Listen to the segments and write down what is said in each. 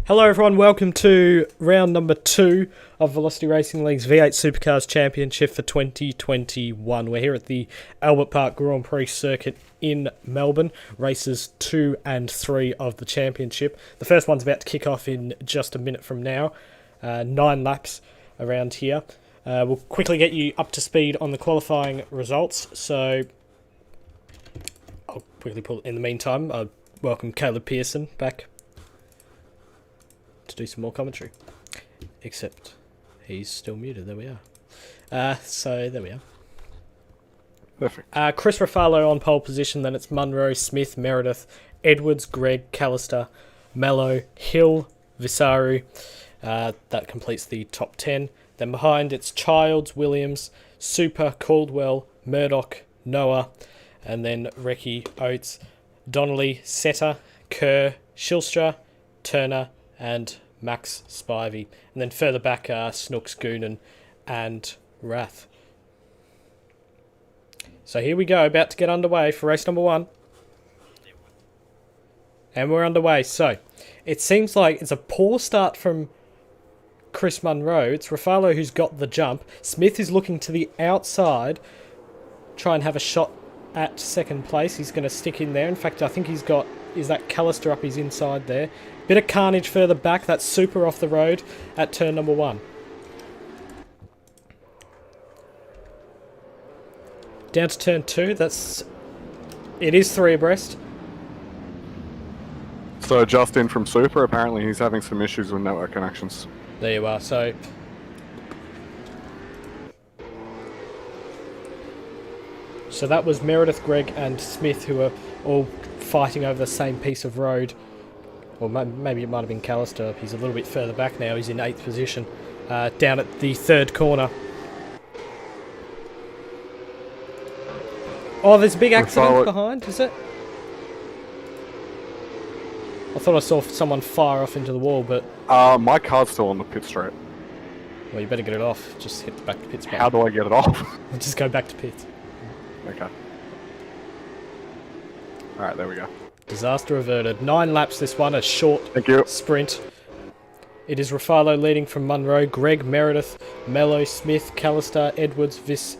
Hello everyone, welcome to round number 2 of Velocity Racing League's V8 Supercars Championship for 2021. We're here at the Albert Park Grand Prix circuit in Melbourne, races 2 and 3 of the championship. The first one's about to kick off in just a minute from now, 9 laps around here. We'll quickly get you up to speed on the qualifying results, so I'll quickly pull in the meantime. I'll welcome Caleb Pearson back to do some more commentary, except he's still muted. There we are. So there we are. Perfect. Chris Ruffalo on pole position, then it's Munro, Smith, Meredith, Edwards, Gregg, Callister, Mello, Hill, Visaru. That completes the top 10. Then behind it's Childs, Williams, Super, Caldwell, Murdock, Noah, and then Recce, Oates, Donnelly, Setter, Kerr, Shilstra, Turner, and Max Spivey. And then further back are Snooks, Goonan, and Rath. So here we go, about to get underway for race number 1. And we're underway. So it seems like it's a poor start from Chris Munro. It's Ruffalo who's got the jump. Smith is looking to the outside, try and have a shot at second place. He's going to stick in there. In fact, I think he's got, is that Callister up his inside there. Bit of carnage further back. That's Super off the road at turn number 1. Down to turn 2. It is 3 abreast. So just in from Super, apparently he's having some issues with network connections. There you are. So that was Meredith, Gregg, and Smith who are all fighting over the same piece of road. Or maybe it might have been Callister. He's a little bit further back now. He's in 8th position, down at the 3rd corner. Oh, there's a big accident behind, is it? I thought I saw someone fire off into the wall, but... my car's still on the pit straight. Well, you better get it off. Just hit the back to pits button. How do I get it off? Just go back to pits. Okay. Alright, there we go. Disaster averted. 9 laps this one, a short sprint. It is Ruffalo leading from Munro, Gregg, Meredith, Mello, Smith, Callister, Edwards, Viss,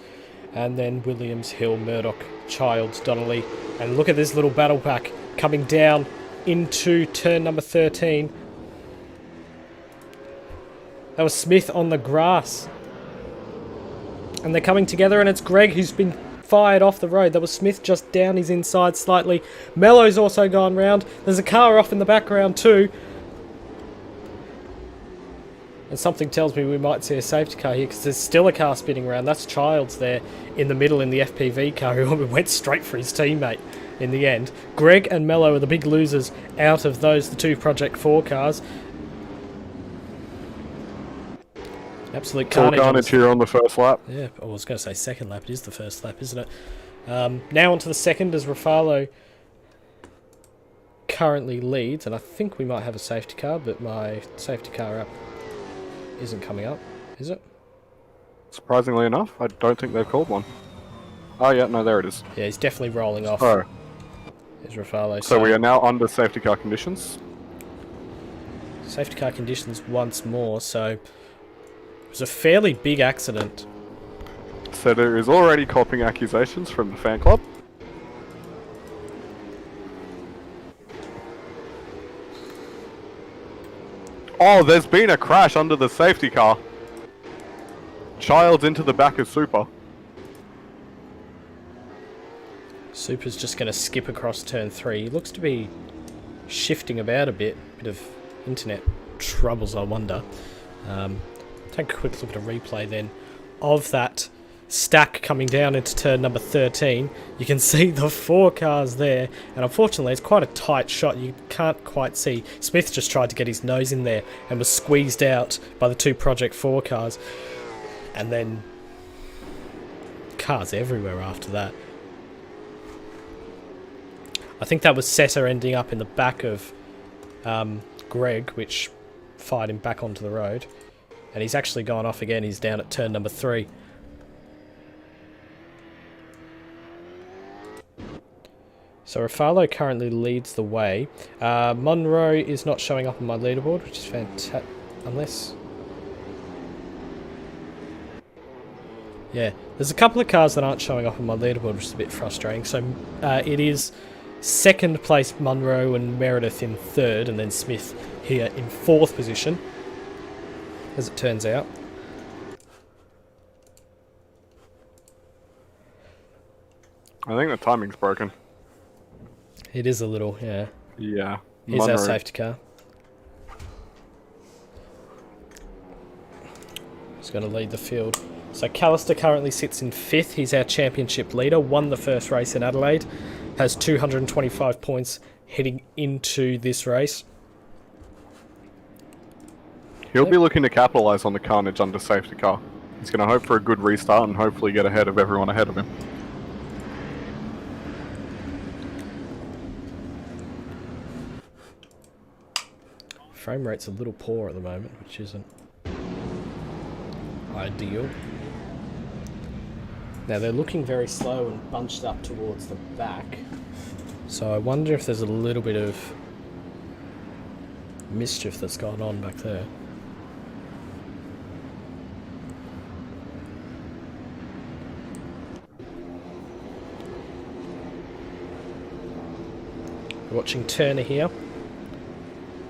and then Williams, Hill, Murdock, Childs, Donnelly. And look at this little battle pack coming down into turn number 13. That was Smith on the grass. And they're coming together, and it's Gregg who's been fired off the road. That was Smith just down his inside slightly. Mello's also gone round. There's a car off in the background too. And something tells me we might see a safety car here because there's still a car spinning around. That's Childs there in the middle in the FPV car who went straight for his teammate in the end. Gregg and Mello are the big losers out of those, the 2 Project 4 cars. Absolute carnage here on the first lap. Yeah, I was going to say second lap. It is the first lap, isn't it? Now onto the second as Ruffalo currently leads, and I think we might have a safety car, but my safety car app isn't coming up, is it? Surprisingly enough, I don't think they've called one. Oh yeah, no, there it is. Yeah, he's definitely rolling off. Oh. There's Ruffalo. So we are now under safety car conditions. Safety car conditions once more, so... It was a fairly big accident. So there is already copping accusations from the fan club. Oh, there's been a crash under the safety car. Child's into the back of Super. Super's just going to skip across turn 3. He looks to be shifting about a bit. Bit of internet troubles, I wonder. Take a quick look at a replay then of that stack coming down into turn number 13. You can see the 4 cars there, and unfortunately it's quite a tight shot. You can't quite see. Smith just tried to get his nose in there and was squeezed out by the 2 Project 4 cars, and then cars everywhere after that. I think that was Setter ending up in the back of Gregg, which fired him back onto the road. And he's actually gone off again. He's down at turn number 3. So Rafalo currently leads the way. Monroe is not showing up on my leaderboard, which is fantastic. Unless... Yeah, there's a couple of cars that aren't showing up on my leaderboard, which is a bit frustrating. So it is second place Monroe and Meredith in third, and then Smith here in fourth position, as it turns out. I think the timing's broken. It is a little, yeah. Yeah. Here's our safety car. He's going to lead the field. So Callister currently sits in fifth. He's our championship leader. Won the first race in Adelaide. Has 225 points heading into this race. He'll be looking to capitalise on the carnage under safety car. He's going to hope for a good restart and hopefully get ahead of everyone ahead of him. Frame rate's a little poor at the moment, which isn't ideal. Now they're looking very slow and bunched up towards the back. So I wonder if there's a little bit of mischief that's gone on back there. We're watching Turner here,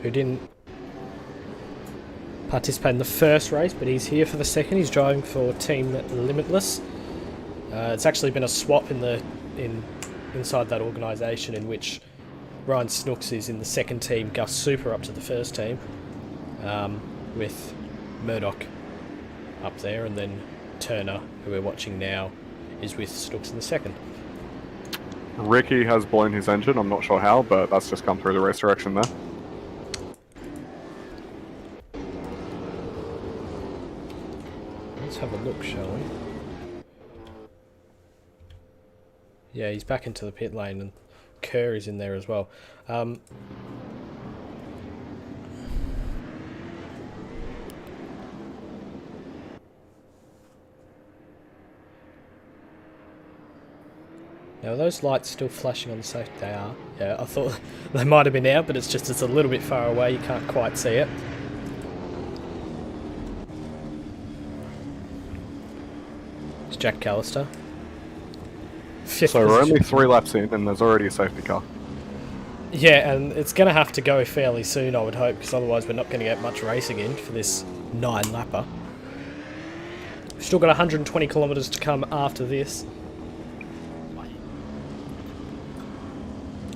who didn't participate in the first race, but he's here for the second. He's driving for Team Limitless. It's actually been a swap inside that organisation, in which Ryan Snooks is in the second team, Gus Super up to the first team, with Murdock up there, and then Turner, who we're watching now, is with Snooks in the second. Ricky has blown his engine, I'm not sure how, but that's just come through the race direction there. Let's have a look, shall we? Yeah, he's back into the pit lane, and Kerr is in there as well. Now, are those lights still flashing on the safety? They are. Yeah, I thought they might have been out, but it's a little bit far away. You can't quite see it. It's Jack Callister. So we're only 3 laps in, and there's already a safety car. Yeah, and it's going to have to go fairly soon, I would hope, because otherwise we're not going to get much racing in for this 9-lapper. We've still got 120 kilometres to come after this.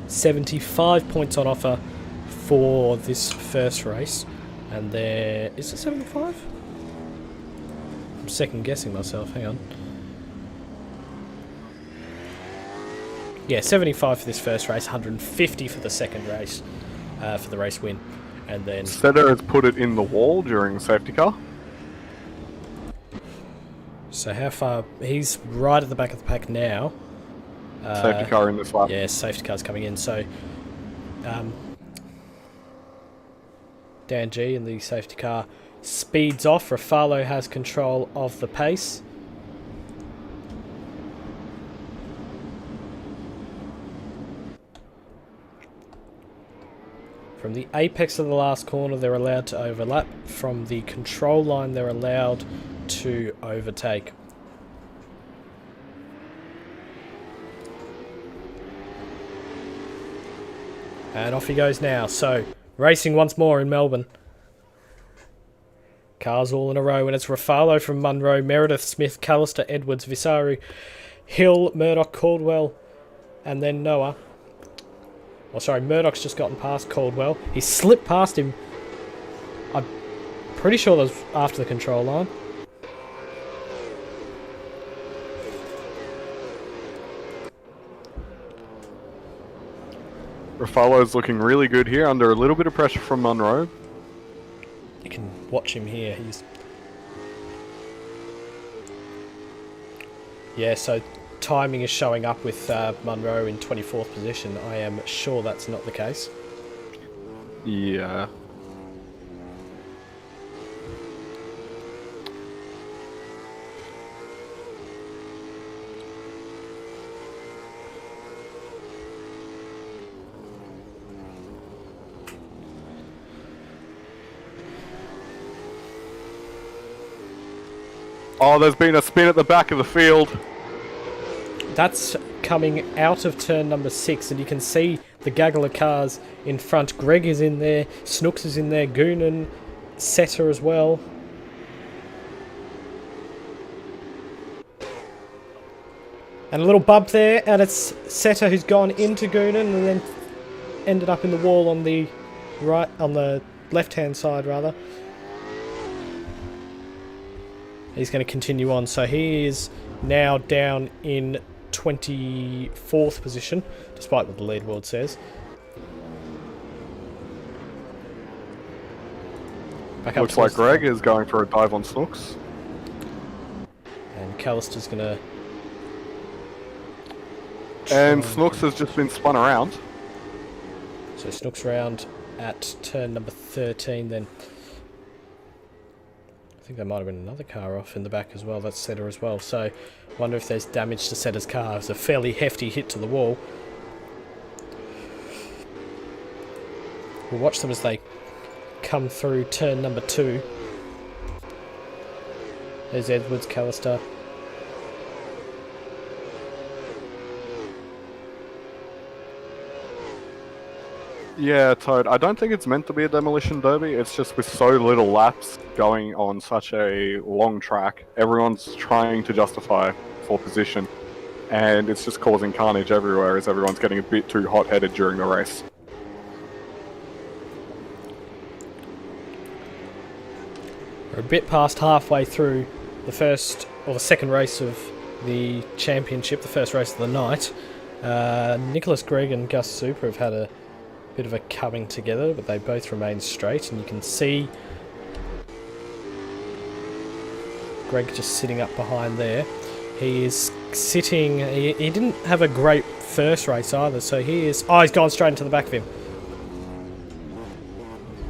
75 points on offer for this first race. And there... Is it 75? I'm second guessing myself, hang on. Yeah, 75 for this first race, 150 for the second race, for the race win. And then... Setter has put it in the wall during the safety car. So how far... He's right at the back of the pack now. Safety car in this lap. Yeah, safety car's coming in. So, Dan G in the safety car speeds off. Rafalo has control of the pace. From the apex of the last corner, they're allowed to overlap. From the control line, they're allowed to overtake. And off he goes now. So, racing once more in Melbourne. Cars all in a row, and it's Rafalo from Munro, Meredith, Smith, Callister, Edwards, Visaru, Hill, Murdock, Caldwell, and then Noah. Oh, sorry, Murdock's just gotten past Caldwell. He slipped past him. I'm pretty sure that was after the control line. Rafalo's looking really good here, under a little bit of pressure from Munro. You can watch him here. Yeah, so timing is showing up with Munro in 24th position. I am sure that's not the case. Yeah. Oh, there's been a spin at the back of the field. That's coming out of turn number 6, and you can see the gaggle of cars in front. Greg is in there, Snooks is in there, Goonan, Setter as well. And a little bump there, and it's Setter who's gone into Goonan and then ended up in the wall on the right, on the left-hand side rather. He's going to continue on, so he is now down in 24th position, despite what the leaderboard says. Back up. Looks like Greg is going for a dive on Snooks. And Callister's going to... And Snooks has just been spun around. So Snooks round at turn number 13 then. I think there might have been another car off in the back as well. That's Setter as well. So I wonder if there's damage to Setter's car. It's a fairly hefty hit to the wall. We'll watch them as they come through turn number 2. There's Edwards, Callister. Yeah, Toad. I don't think it's meant to be a demolition derby. It's just with so little laps going on such a long track, everyone's trying to justify for position, and it's just causing carnage everywhere as everyone's getting a bit too hot-headed during the race. We're a bit past halfway through the first, or the second race of the championship, the first race of the night. Nicholas Gregg and Gus Super have had a bit of a coming together, but they both remain straight, and you can see Greg just sitting up behind there. He is sitting... He didn't have a great first race either, so he is... Oh, he's gone straight into the back of him.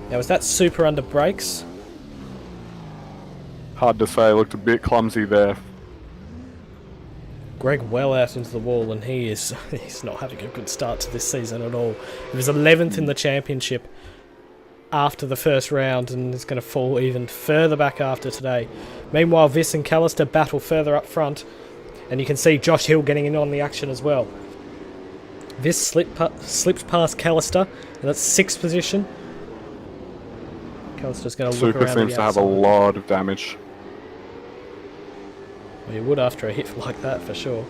Now, was that Super under brakes? Hard to say, looked a bit clumsy there. Greg well out into the wall, and he's not having a good start to this season at all. He was 11th in the championship after the first round, and is going to fall even further back after today. Meanwhile, Viss and Callister battle further up front, and you can see Josh Hill getting in on the action as well. Viss slips past Callister, and that's 6th position. Callister's going to look around. Super seems to have a lot of damage. Well, you would after a hit like that, for sure.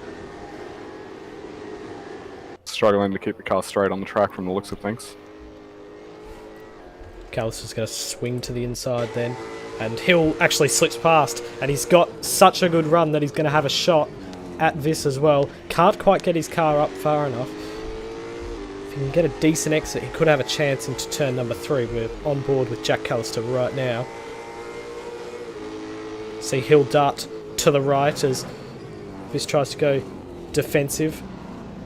Struggling to keep the car straight on the track from the looks of things. Callister's going to swing to the inside then. And Hill actually slips past. And he's got such a good run that he's going to have a shot at Viss as well. Can't quite get his car up far enough. If he can get a decent exit, he could have a chance into turn number 3. We're on board with Jack Callister right now. See Hill dart to the right as Viss tries to go defensive.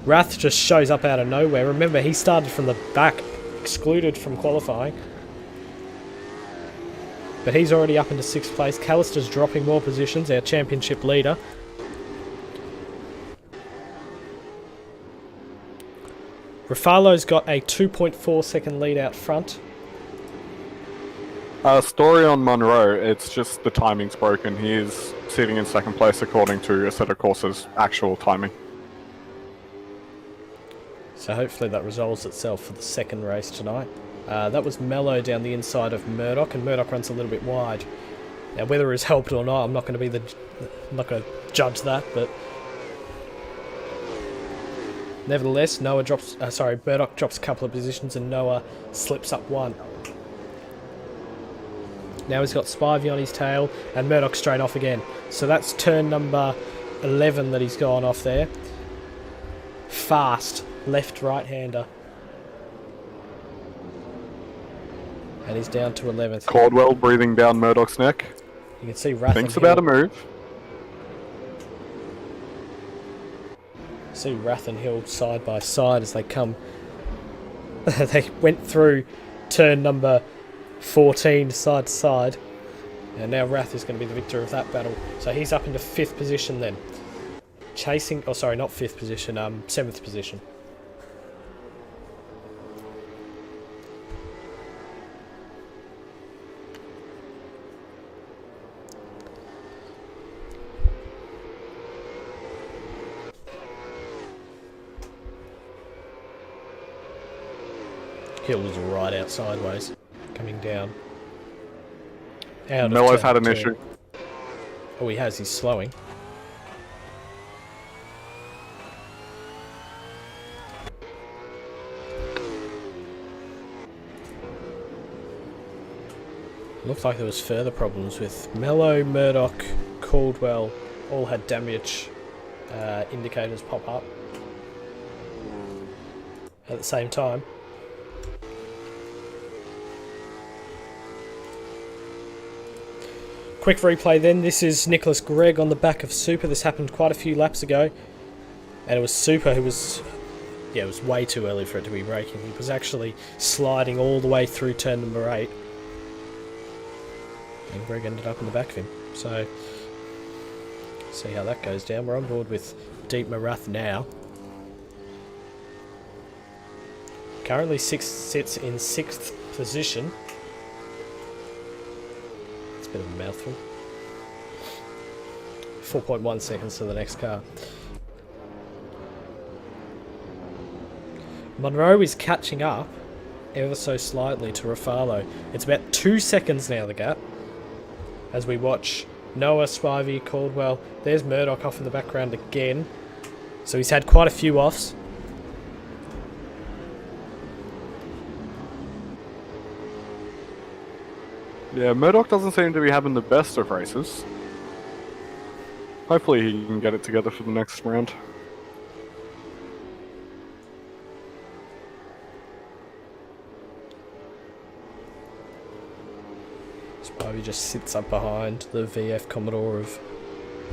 Rath just shows up out of nowhere. Remember, he started from the back, excluded from qualifying. But he's already up into 6th place. Callister's dropping more positions, our championship leader. Rafalo's got a 2.4 second lead out front. Story on Munro, it's just the timing's broken. He is sitting in 2nd place according to a set of courses' actual timing. So hopefully that resolves itself for the second race tonight. That was Mello down the inside of Murdock, and Murdock runs a little bit wide. Now whether it's helped or not, I'm not going to judge that, but nevertheless, Murdock drops a couple of positions and Noah slips up 1. Now he's got Spivey on his tail, and Murdock straight off again. So that's turn number 11 that he's gone off there. Fast left right-hander. And he's down to 11th. Caldwell breathing down Murdock's neck. You can see Rath Thinks and about Hill. a move. See Rath and Hill side by side as they come. They went through turn number 14 side to side, and now Rath is going to be the victor of that battle. So he's up into 5th position then, chasing... Oh, sorry, not 5th position, 7th position. Hill was right out sideways, coming down. Out Mello's had an issue. Oh, he has. He's slowing. Looked like there was further problems with Mello, Murdock, Caldwell. All had damage indicators pop up at the same time. Quick replay then. This is Nicholas Gregg on the back of Super. This happened quite a few laps ago. And it was Super who was... Yeah, it was way too early for it to be braking. He was actually sliding all the way through turn number 8. And Greg ended up in the back of him. So, see how that goes down. We're on board with Deep Marath now. Currently sits in 6th position. It's a bit of a mouthful. 4.1 seconds to the next car. Monroe is catching up ever so slightly to Rafalo. It's about 2 seconds now, the gap. As we watch Noah, Spivey, Caldwell. There's Murdock off in the background again. So he's had quite a few offs. Yeah, Murdock doesn't seem to be having the best of races. Hopefully he can get it together for the next round. Spivey just sits up behind the VF Commodore of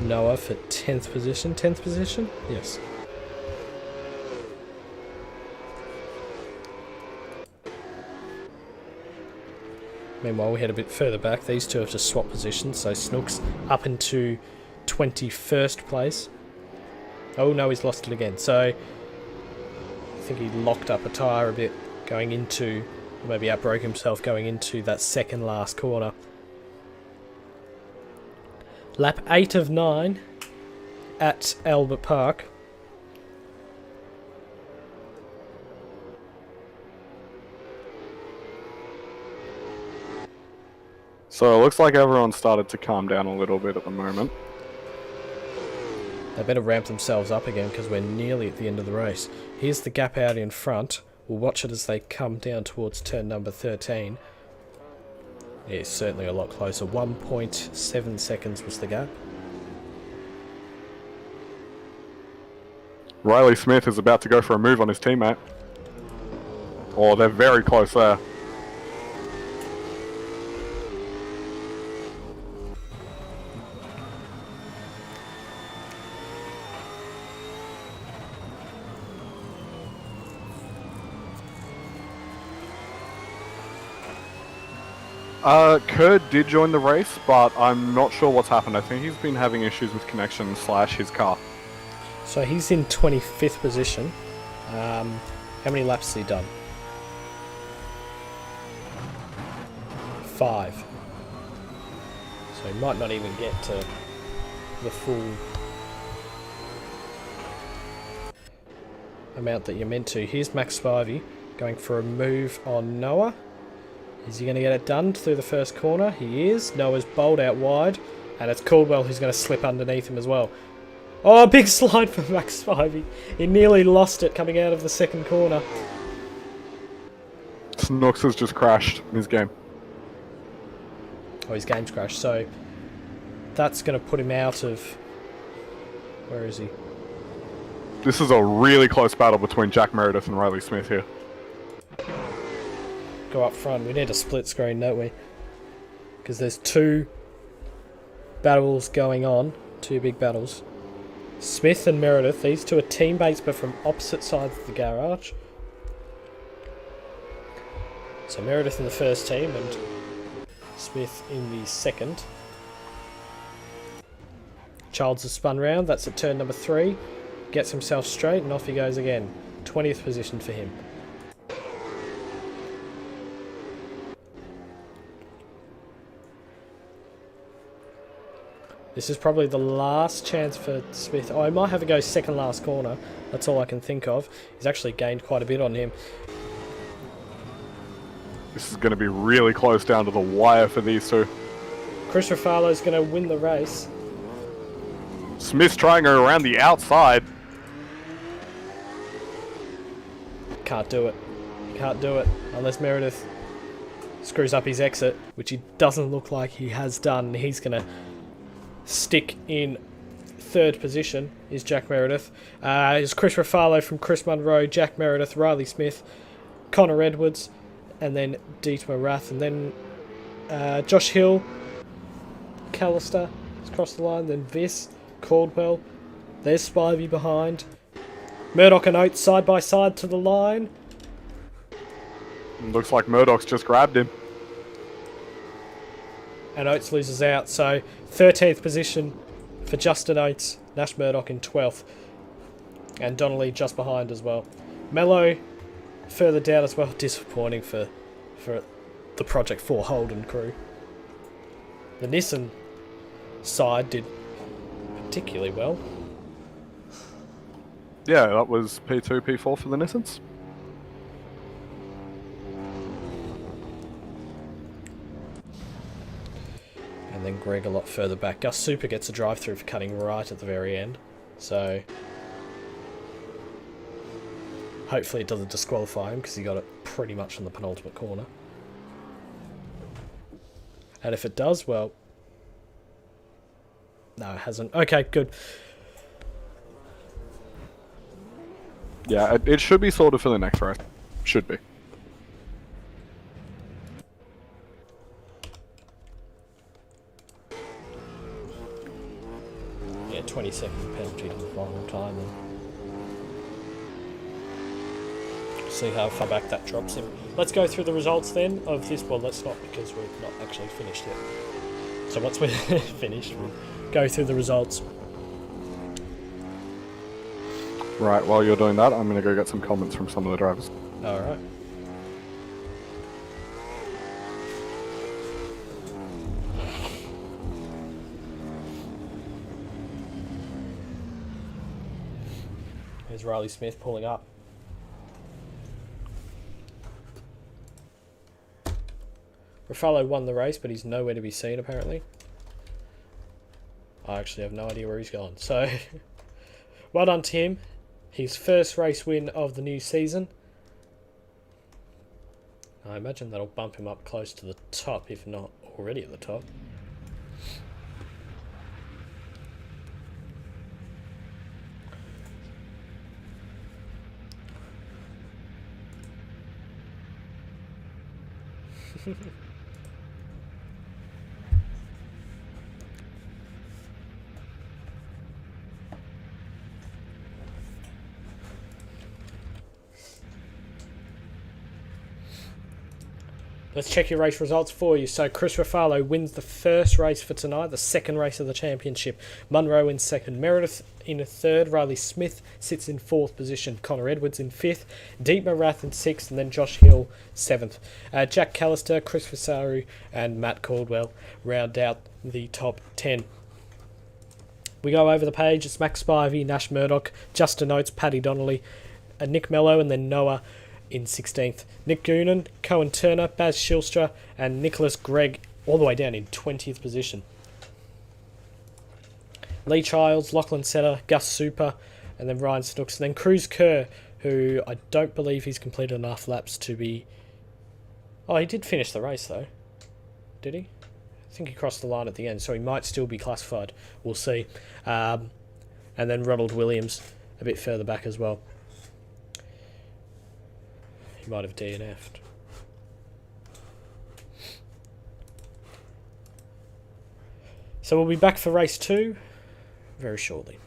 Noah for 10th position. 10th position? Yes. Meanwhile, we head a bit further back. These two have just swapped positions. So Snooks up into 21st place. Oh no, he's lost it again. So I think he locked up a tyre a bit going into, or maybe outbroke himself going into that second last corner. Lap 8 of 9 at Albert Park. So it looks like everyone's started to calm down a little bit at the moment. They better ramp themselves up again because we're nearly at the end of the race. Here's the gap out in front. We'll watch it as they come down towards turn number 13. Yeah, it's certainly a lot closer. 1.7 seconds was the gap. Riley Smith is about to go for a move on his teammate. Oh, they're very close there. Kurd did join the race, but I'm not sure what's happened. I think he's been having issues with connection / his car. So he's in 25th position. How many laps has he done? 5. So he might not even get to the full amount that you're meant to. Here's Max Spivey going for a move on Noah. Is he going to get it done through the first corner? He is. Noah's bowled out wide. And it's Caldwell who's going to slip underneath him as well. Oh, big slide for Max Spivey. He nearly lost it coming out of the second corner. Snooks has just crashed in his game. Oh, his game's crashed. So that's going to put him out of... Where is he? This is a really close battle between Jack Meredith and Riley Smith here. Go up front. We need a split screen, don't we? Because there's 2 battles going on. 2 big battles. Smith and Meredith. These 2 are teammates but from opposite sides of the garage. So Meredith in the first team and Smith in the second. Childs has spun round. That's at turn number 3. Gets himself straight and off he goes again. 20th position for him. This is probably the last chance for Smith. Oh, he might have to go second last corner. That's all I can think of. He's actually gained quite a bit on him. This is going to be really close down to the wire for these two. Chris Ruffalo's going to win the race. Smith's trying her around the outside. Can't do it. Can't do it unless Meredith screws up his exit, which he doesn't look like he has done. He's going to stick in third position, is Jack Meredith. Is Chris Ruffalo from Chris Munro, Jack Meredith, Riley Smith, Connor Edwards, and then Dietmar Rath, and then Josh Hill, Callister has crossed the line, then Viss, Caldwell, there's Spivey behind. Murdock and Oates side by side to the line. Looks like Murdock's just grabbed him. And Oates loses out, so 13th position for Justin Oates, Nash Murdock in 12th, and Donnelly just behind as well. Mello further down as well. Disappointing for the Project 4 Holden crew. The Nissan side did particularly well. Yeah, that was P2, P4 for the Nissans. And then Greg a lot further back. Gus Super gets a drive through for cutting right at the very end. So hopefully it doesn't disqualify him because he got it pretty much on the penultimate corner. And if it does, well, no, it hasn't. Okay, good. Yeah, it should be sorted for the next race. Should be. Yeah, 20-second penalty to the final time. And see how far back that drops him. Let's go through the results then of this. Well, let's not, because we're not actually finished yet. So once we're finished, we'll go through the results. Right, while you're doing that, I'm going to go get some comments from some of the drivers. Alright. Here's Riley Smith pulling up. Ruffalo won the race, but he's nowhere to be seen apparently. I actually have no idea where he's gone. So, well done to him. His first race win of the new season. I imagine that'll bump him up close to the top, if not already at the top. Let's check your race results for you. So Chris Ruffalo wins the first race for tonight, the second race of the championship. Munro in second, Meredith in a third, Riley Smith sits in fourth position, Connor Edwards in fifth, Dietmar Rath in sixth, and then Josh Hill seventh. Jack Callister, Chris Vasaru, and Matt Caldwell round out the top 10. We go over the page. It's Max Spivey, Nash Murdock, Justin Oates, Paddy Donnelly, Nick Mello, and then Noah in 16th. Nick Goonan, Cohen Turner, Baz Shilstra, and Nicholas Gregg all the way down in 20th position. Lee Childs, Lachlan Setter, Gus Super, and then Ryan Snooks. And then Cruz Kerr, who I don't believe he's completed enough laps to be... Oh, he did finish the race though. Did he? I think he crossed the line at the end, so he might still be classified. We'll see. And then Ronald Williams a bit further back as well. He might have DNF'd. So we'll be back for race 2 very shortly.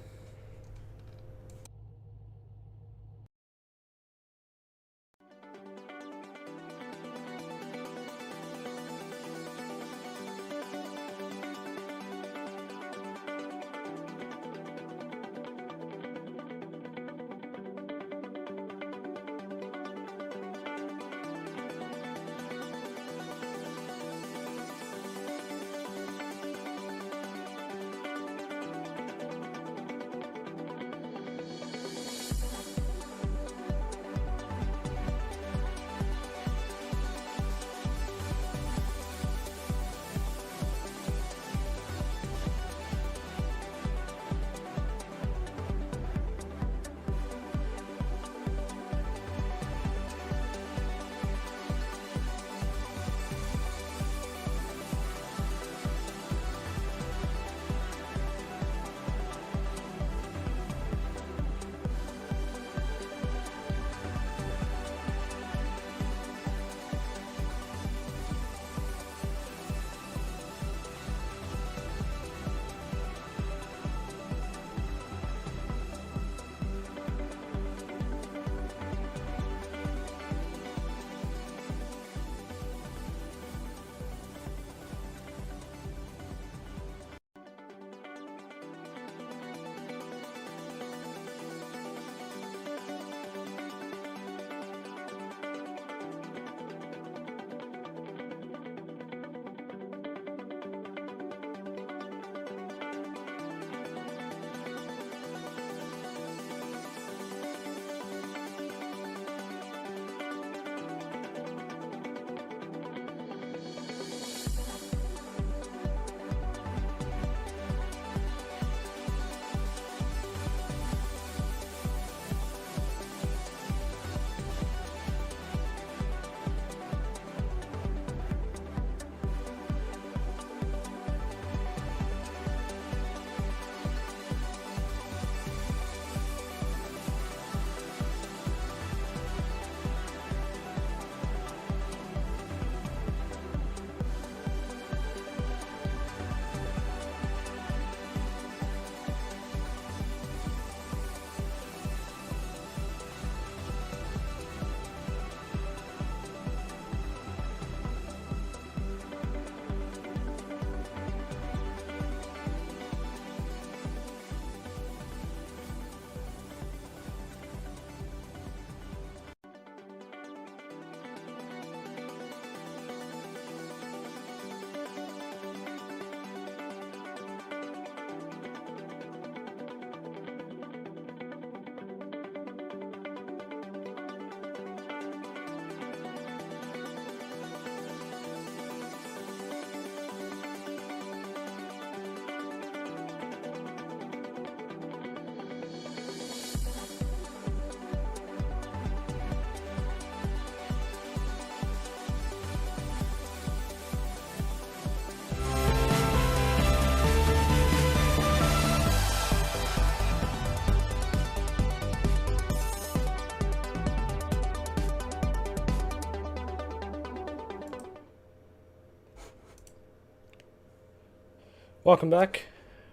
Welcome back.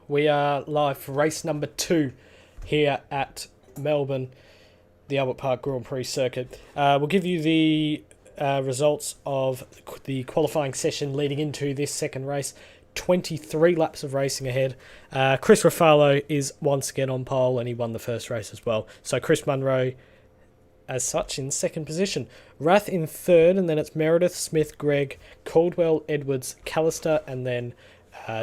We are live for race number 2 here at Melbourne, the Albert Park Grand Prix circuit. We'll give you the results of the qualifying session leading into this second race. 23 laps of racing ahead. Chris Ruffalo is once again on pole, and he won the first race as well. So Chris Munro, as such, in second position. Rath in third, and then it's Meredith, Smith, Greg, Caldwell, Edwards, Callister, and then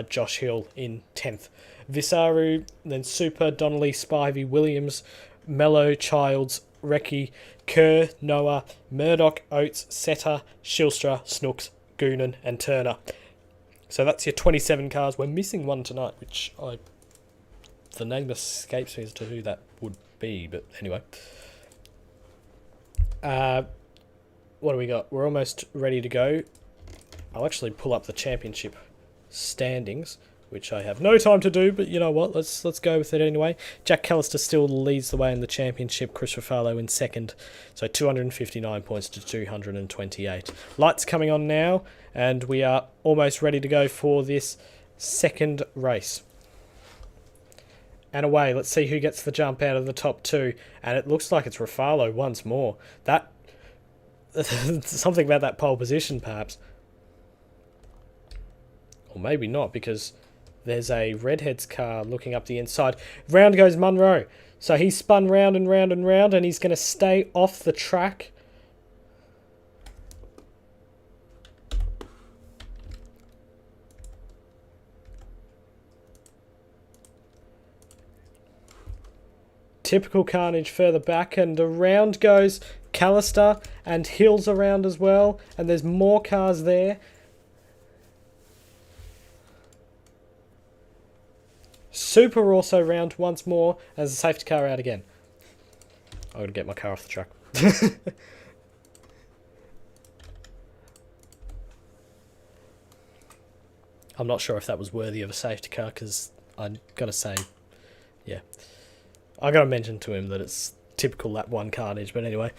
Josh Hill in 10th. Visaru, then Super, Donnelly, Spivey, Williams, Mello, Childs, Recce, Kerr, Noah, Murdock, Oates, Setter, Shilstra, Snooks, Goonan, and Turner. So that's your 27 cars. We're missing one tonight, which the name escapes me as to who that would be, but anyway. What do we got? We're almost ready to go. I'll actually pull up the championship standings, which I have no time to do, but you know what, let's go with it anyway. Jack Callister still leads the way in the championship, Chris Ruffalo in second, so 259 points to 228. Lights coming on now, and we are almost ready to go for this second race. And away, let's see who gets the jump out of the top two, and it looks like it's Ruffalo once more. That something about that pole position, perhaps. Or maybe not, because there's a Redhead's car looking up the inside. Round goes Munro. So he spun round and round and round, and he's going to stay off the track. Typical carnage further back, and around goes Callister, and Hill's around as well, and there's more cars there. Super also round once more as the safety car out again. I'm going to get my car off the track. I'm not sure if that was worthy of a safety car, because I got to say, yeah. I got to mention to him that it's typical lap 1 carnage, but anyway.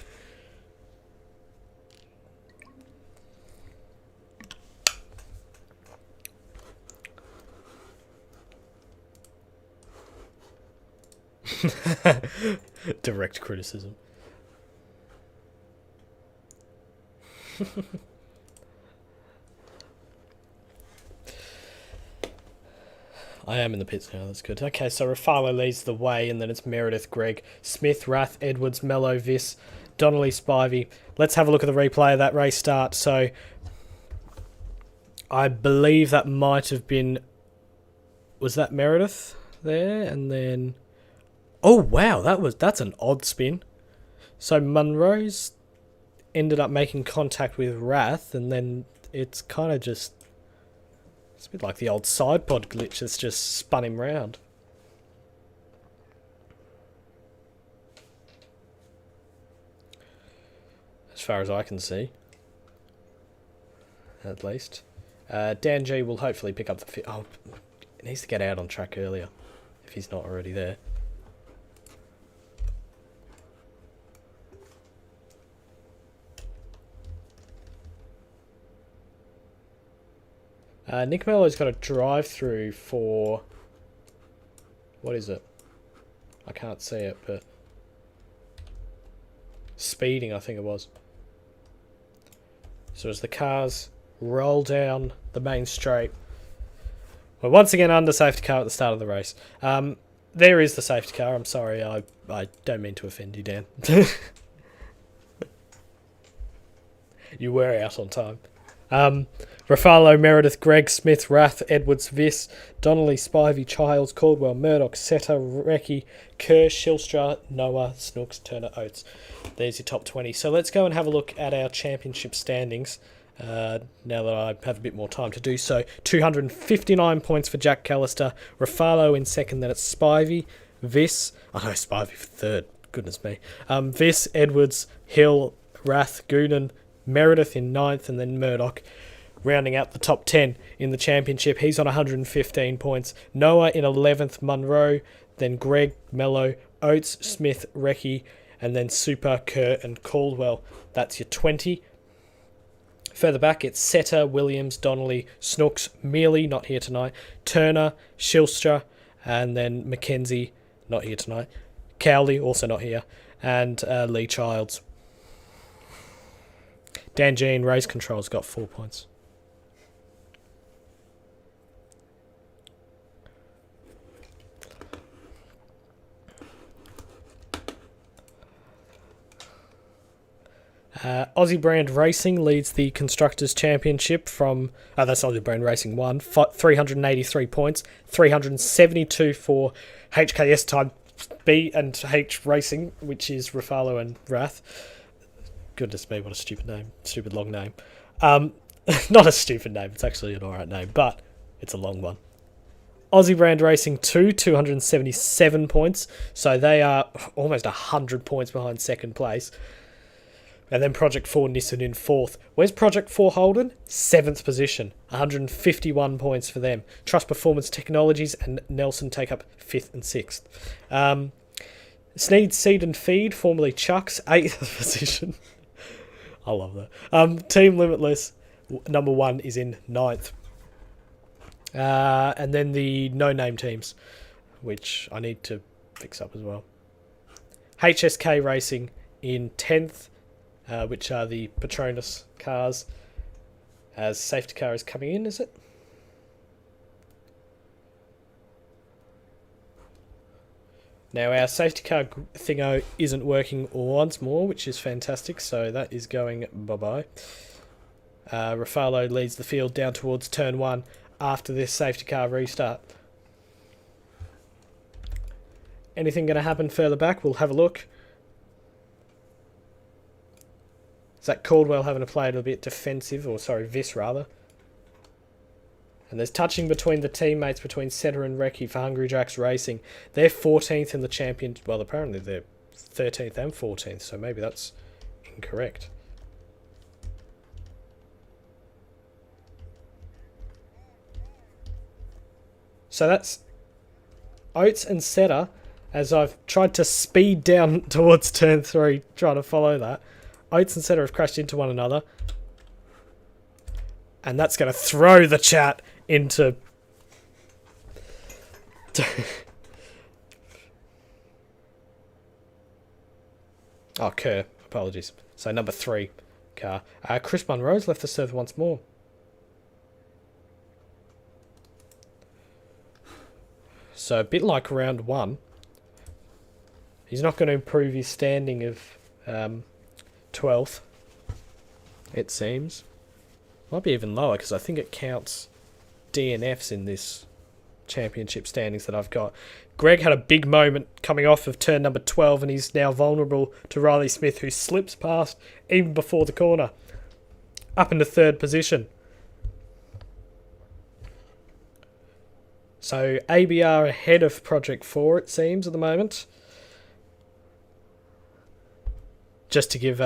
Direct criticism. I am in the pits now, that's good. Okay, so Ruffalo leads the way, and then it's Meredith, Greg, Smith, Rath, Edwards, Mello, Viss, Donnelly, Spivey. Let's have a look at the replay of that race start. So I believe that might have been... Was that Meredith there? And then... Oh, wow, that's an odd spin. So Munro's ended up making contact with Rath, and then it's kind of just... It's a bit like the old side pod glitch that's just spun him round. As far as I can see. At least. Dan G will hopefully pick up the... Oh, he needs to get out on track earlier, if he's not already there. Nick Mello's got a drive-through for... What is it? I can't see it, but... Speeding, I think it was. So as the cars roll down the main straight, we're once again under safety car at the start of the race. There is the safety car. I'm sorry, I don't mean to offend you, Dan. You were out on time. Ruffalo, Meredith, Greg, Smith, Rath, Edwards, Viss, Donnelly, Spivey, Childs, Caldwell, Murdock, Setter, Recce, Kerr, Shilstra, Noah, Snooks, Turner, Oates. There's your top 20. So let's go and have a look at our championship standings. Now that I have a bit more time to do so. 259 points for Jack Callister. Ruffalo in second, then it's Spivey, Viss. Oh no, Spivey for third. Goodness me. Viss, Edwards, Hill, Rath, Goonan, Meredith in 9th, and then Murdock rounding out the top 10 in the championship. He's on 115 points. Noah in 11th, Munro, then Greg, Mello, Oates, Smith, Recce, and then Super, Kerr, and Caldwell. That's your 20. Further back, it's Setter, Williams, Donnelly, Snooks, Mealy, not here tonight, Turner, Shilstra, and then Mackenzie, not here tonight, Cowley, also not here, and Lee Childs. Dan Jean, race control's got 4 points. Aussie Brand Racing leads the Constructors' Championship from... that's Aussie Brand Racing 1. 383 points. 372 for HKS Type B and H Racing, which is Rafalo and Rath. Goodness me, what a stupid name. Stupid long name. Not a stupid name. It's actually an alright name, but it's a long one. Aussie Brand Racing 2, 277 points. So they are almost 100 points behind second place. And then Project 4 Nissan in 4th. Where's Project 4 Holden? 7th position. 151 points for them. Trust Performance Technologies and Nelson take up 5th and 6th. Sneed Seed and Feed, formerly Chuck's, 8th position. I love that. Team Limitless, number 1, is in 9th. And then the no-name teams, which I need to fix up as well. HSK Racing in 10th. Which are the Patronus cars, as safety car is coming in, is it? Now our safety car thingo isn't working once more, which is fantastic, so that is going bye-bye. Rafalo leads the field down towards turn 1 after this safety car restart. Anything going to happen further back? We'll have a look. Is that Caldwell having to play a little bit defensive, or sorry, Viss rather. And there's touching between the teammates between Setter and Recce for Hungry Jacks Racing. They're 14th in the champion. Well, apparently they're 13th and 14th, so maybe that's incorrect. So that's Oates and Setter, as I've tried to speed down towards turn 3, trying to follow that. Oates and Setter have crashed into one another. And that's going to throw the chat into... oh, Kerr. Apologies. So number 3 car. Chris Munro's left the serve once more. So a bit like round 1. He's not going to improve his standing of... 12th, it seems. Might be even lower because I think it counts DNFs in this championship standings that I've got. Greg had a big moment coming off of turn number 12 and he's now vulnerable to Riley Smith, who slips past even before the corner. Up into 3rd position. So ABR ahead of Project 4, it seems, at the moment. Just to give,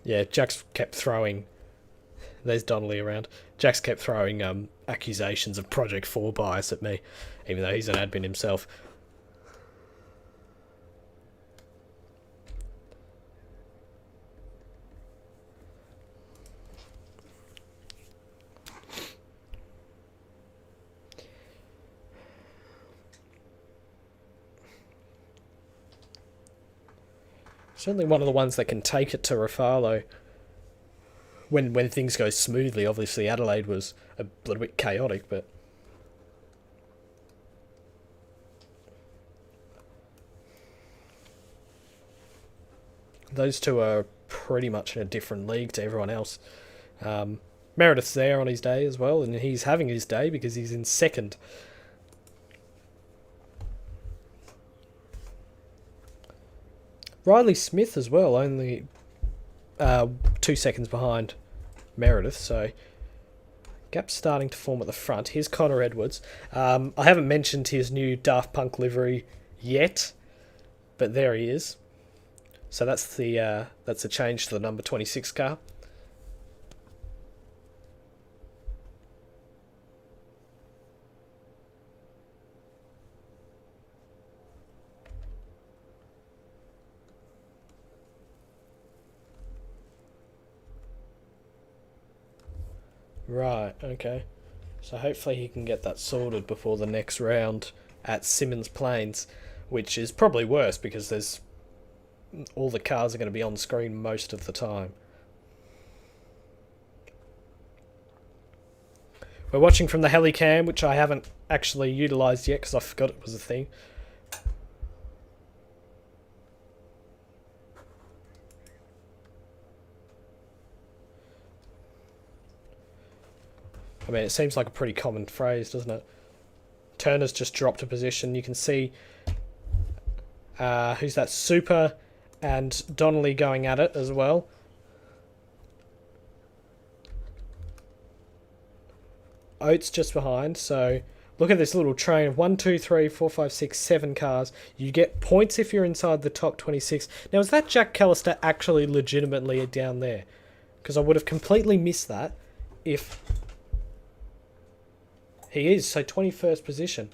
Jack's kept throwing, there's Donnelly around, Jack's kept throwing accusations of Project 4 bias at me, even though he's an admin himself. Certainly one of the ones that can take it to Rafalo when things go smoothly. Obviously, Adelaide was a little bit chaotic, but... those two are pretty much in a different league to everyone else. Meredith's there on his day as well, and he's having his day because he's in 2nd. Riley Smith as well, only 2 seconds behind Meredith, so gap's starting to form at the front. Here's Connor Edwards. I haven't mentioned his new Daft Punk livery yet, but there he is. So that's a change to the number 26 car. Right, okay. So hopefully he can get that sorted before the next round at Simmons Plains, which is probably worse because there's all the cars are going to be on screen most of the time. We're watching from the helicam, which I haven't actually utilised yet because I forgot it was a thing. I mean, it seems like a pretty common phrase, doesn't it? Turner's just dropped a position. You can see who's that? Super and Donnelly going at it as well. Oates just behind, so look at this little train of 1, 2, 3, 4, 5, 6, 7 cars. You get points if you're inside the top 26. Now, is that Jack Callister actually legitimately down there? Because I would have completely missed that if he is. So 21st position.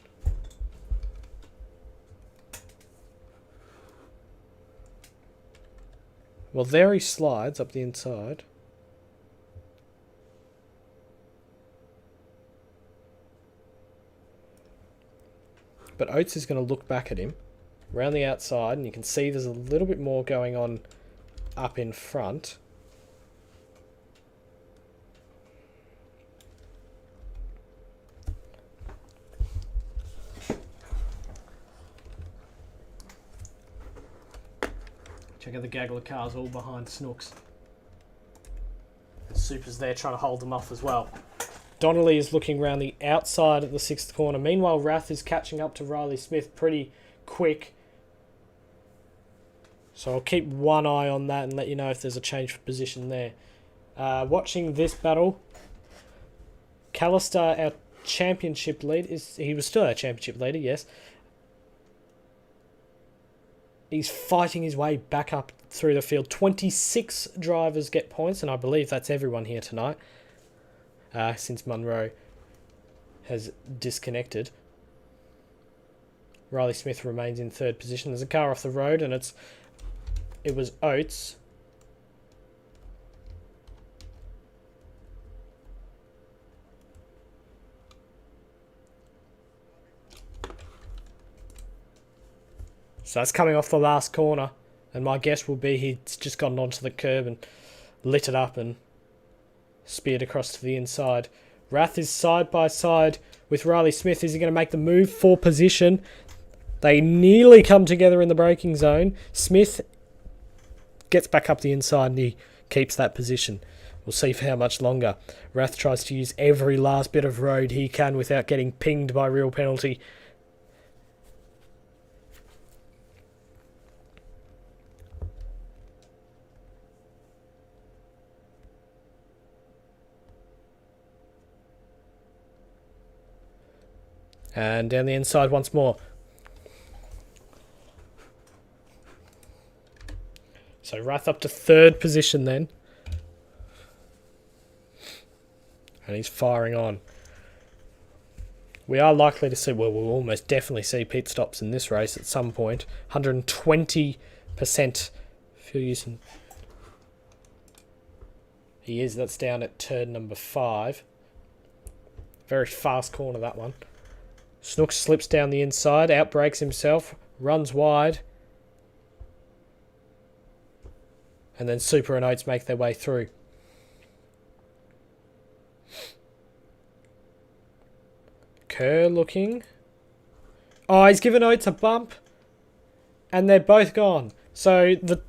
Well, there he slides up the inside. But Oates is going to look back at him around the outside, and you can see there's a little bit more going on up in front. Check out the gaggle of cars all behind Snooks. Super's there trying to hold them off as well. Donnelly is looking around the outside at the 6th corner. Meanwhile, Rath is catching up to Riley Smith pretty quick. So I'll keep one eye on that and let you know if there's a change of position there. Watching this battle, Callister, our championship lead, he was still our championship leader, yes. He's fighting his way back up through the field. 26 drivers get points, and I believe that's everyone here tonight. Since Munro has disconnected. Riley Smith remains in 3rd position. There's a car off the road, and it was Oates. So that's coming off the last corner, and my guess will be he's just gotten onto the curb and lit it up and speared across to the inside. Rath is side by side with Riley Smith. Is he going to make the move for position? They nearly come together in the braking zone. Smith gets back up the inside and he keeps that position. We'll see for how much longer. Rath tries to use every last bit of road he can without getting pinged by real penalty. And down the inside once more. So Rath up to 3rd position then. And he's firing on. We are likely to see, well, we'll almost definitely see pit stops in this race at some point. 120% fuel use. He is, that's down at turn number 5. Very fast corner, that one. Snooks slips down the inside, outbrakes himself, runs wide. And then Super and Oates make their way through. Kerr looking. Oh, he's given Oates a bump. And they're both gone. So the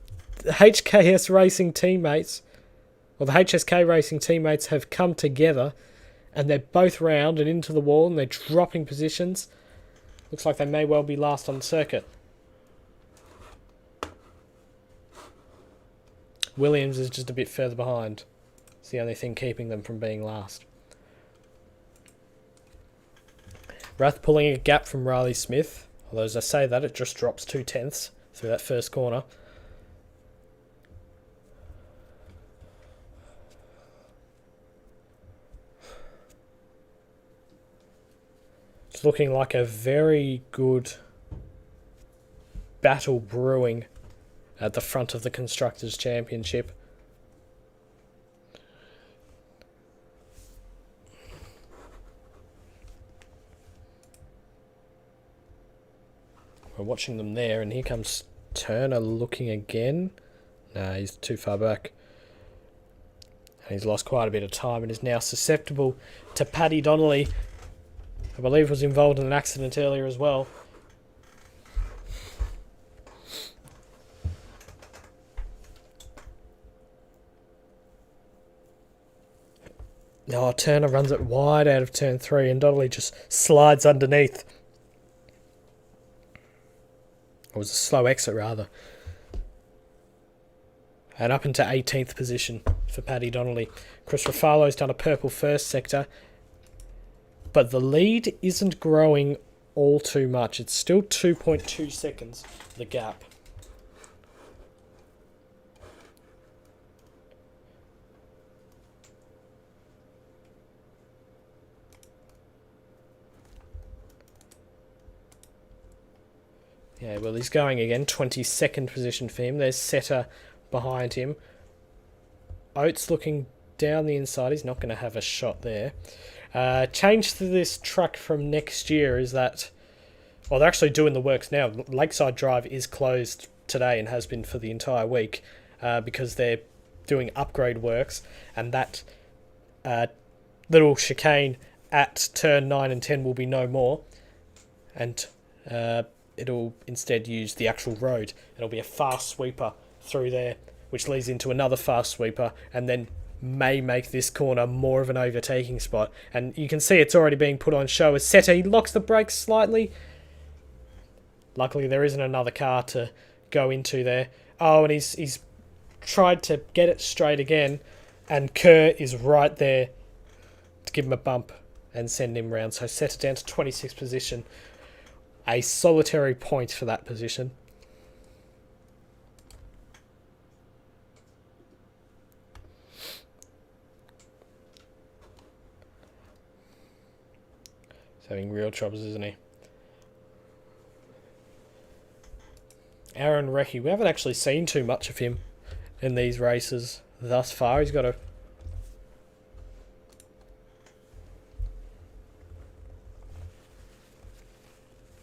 HKS Racing teammates, or the HSK Racing teammates have come together. And they're both round and into the wall, and they're dropping positions. Looks like they may well be last on circuit. Williams is just a bit further behind. It's the only thing keeping them from being last. Rath pulling a gap from Riley Smith. Although as I say that, it just drops 2/10 through that first corner. It's looking like a very good battle brewing at the front of the Constructors' Championship. watching them there, and here comes Turner looking again. No, he's too far back. And he's lost quite a bit of time and is now susceptible to Paddy Donnelly. I believe was involved in an accident earlier as well. Oh, Turner runs it wide out of turn 3 and Donnelly just slides underneath. It was a slow exit rather. And up into 18th position for Paddy Donnelly. Chris Rafalo's done a purple first sector. But the lead isn't growing all too much. It's still 2.2 seconds, the gap. Yeah, well, he's going again. 22nd position for him. There's Setter behind him. Oates looking down the inside. He's not going to have a shot there. Change to this truck from next year is that... Well, they're actually doing the works now. Lakeside Drive is closed today and has been for the entire week because they're doing upgrade works. And that little chicane at turn 9 and 10 will be no more. And... it'll instead use the actual road. It'll be a fast sweeper through there, which leads into another fast sweeper, and then may make this corner more of an overtaking spot. And you can see it's already being put on show as Seta locks the brakes slightly. Luckily, there isn't another car to go into there. Oh, and he's tried to get it straight again, and Kerr is right there to give him a bump and send him round. So Seta down to 26th position. A solitary point for that position. He's having real troubles, isn't he? Aaron Recchi, we haven't actually seen too much of him in these races thus far. He's got a...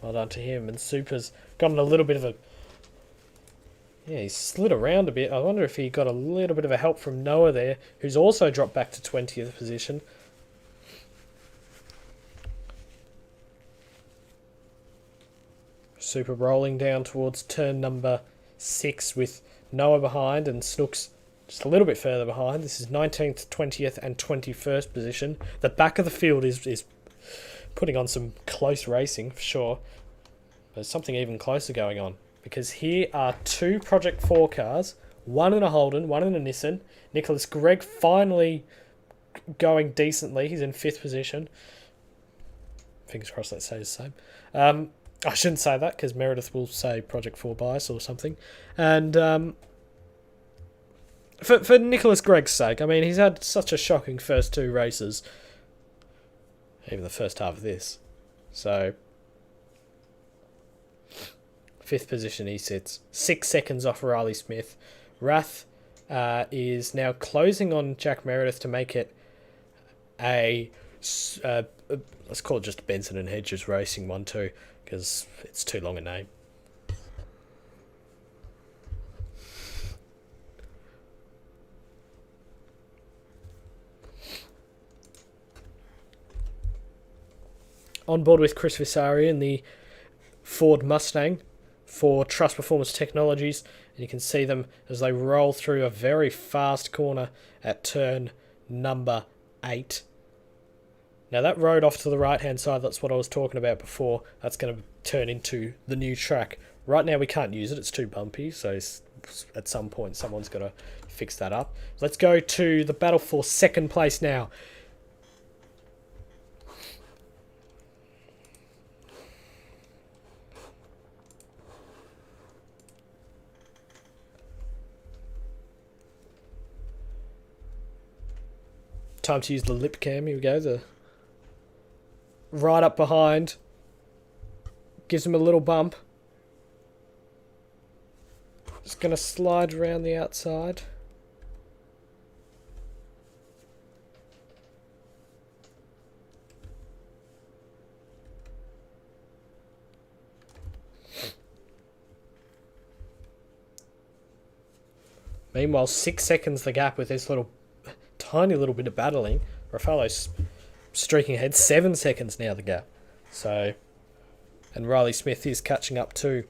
Well done to him. And Super's gotten a little bit of a... Yeah, he's slid around a bit. I wonder if he got a little bit of a help from Noah there, who's also dropped back to 20th position. Super rolling down towards turn number 6 with Noah behind and Snooks just a little bit further behind. This is 19th, 20th and 21st position. The back of the field is putting on some close racing for sure. There's something even closer going on because here are 2 Project 4 cars, one in a Holden, one in a Nissan. Nicholas Gregg finally going decently. He's in 5th position. Fingers crossed that stays the same. I shouldn't say that because Meredith will say Project 4 bias or something. And for Nicholas Gregg's sake, I mean, he's had such a shocking first 2 races. Even the first half of this. So, 5th position he sits. 6 seconds off Riley Smith. Rath is now closing on Jack Meredith to make it a... let's call it just Benson and Hedges Racing 1-2. Because it's too long a name. On board with Chris Visari in the Ford Mustang for Trust Performance Technologies. And you can see them as they roll through a very fast corner at turn number 8. Now that road off to the right-hand side, that's what I was talking about before. That's going to turn into the new track. Right now we can't use it. It's too bumpy. So at some point someone's got to fix that up. Let's go to the battle for second place now. Time to use the lip cam. Here we go. The right up behind. Gives him a little bump. Just going to slide around the outside. Meanwhile, 6 seconds the gap with this tiny little bit of battling. Rafalo's streaking ahead. 7 seconds now the gap. So, and Riley Smith is catching up too.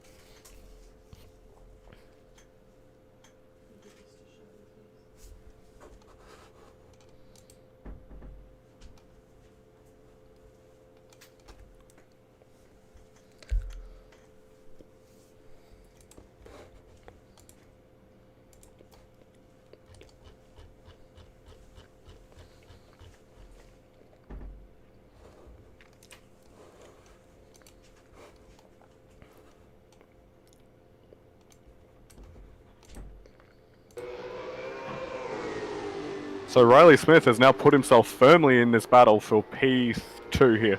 So Riley Smith has now put himself firmly in this battle for P2 here.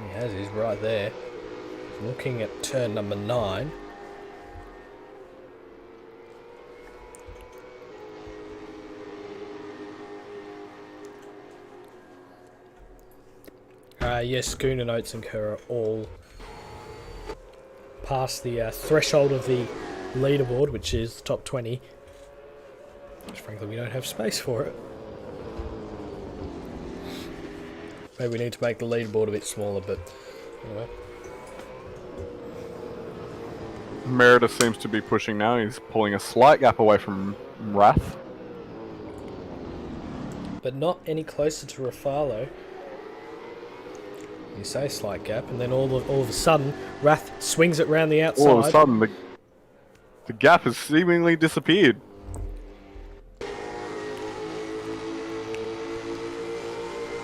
He has, he's right there. Looking at turn number 9. Yes, Schooner, Notes and Kerr are all past the threshold of the leaderboard, which is top 20. Which frankly we don't have space for it. Maybe we need to make the leaderboard a bit smaller, but anyway. Meredith seems to be pushing now. He's pulling a slight gap away from Wrath. But not any closer to Rafalo. You say slight gap, and then all of a sudden, Wrath swings it round the outside. All of a sudden, the gap has seemingly disappeared.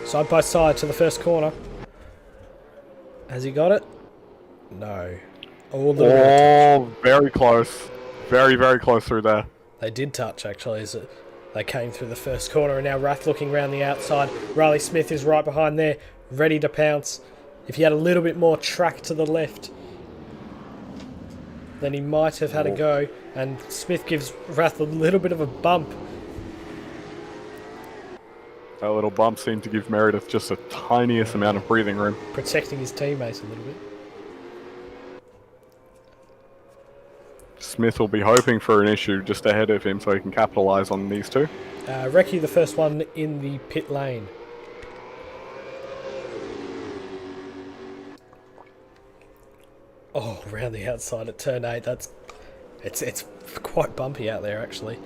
Side by side to the first corner. Has he got it? No. Oh, very close. Very, very close through there. They did touch, actually, as they came through the first corner, and now Wrath looking round the outside. Riley Smith is right behind there, ready to pounce. If he had a little bit more track to the left, then he might have had a go, and Smith gives Wrath a little bit of a bump. That little bump seemed to give Meredith just the tiniest amount of breathing room. Protecting his teammates a little bit. Smith will be hoping for an issue just ahead of him so he can capitalise on these two. Recce, the first one in the pit lane. Oh, round the outside at turn 8. It's quite bumpy out there, actually.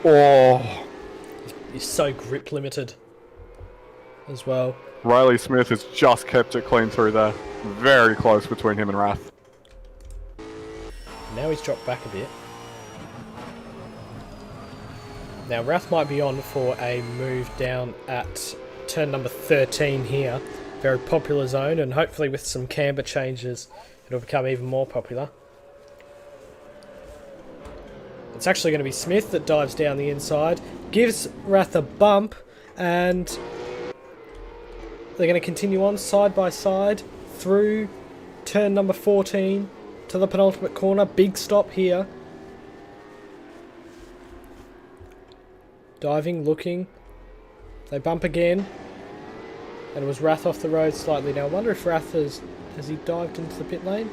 Oh, He's so grip limited as well. Riley Smith has just kept it clean through there. Very close between him and Wrath. Now he's dropped back a bit. Now Wrath might be on for a move down at turn number 13 here. Very popular zone, and hopefully with some camber changes it'll become even more popular. It's actually going to be Smith that dives down the inside, gives Wrath a bump, and they're going to continue on side by side through turn number 14 to the penultimate corner. Big stop here. Diving, looking. They bump again. And it was Wrath off the road slightly. Now I wonder if Wrath has he dived into the pit lane?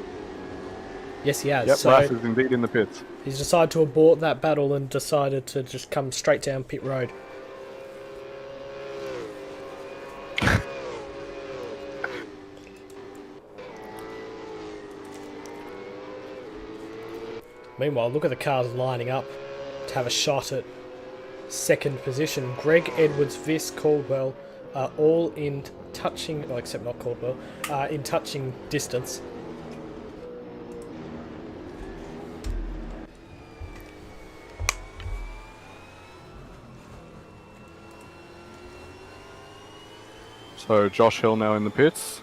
Yes, he has. Yep, so Wrath is indeed in the pits. he's decided to abort that battle and decided to just come straight down pit road. Meanwhile, look at the cars lining up to have a shot at second position. Greg, Edwards, Viss, Caldwell are all in touching, well, except not Caldwell, in touching distance. So Josh Hill now in the pits.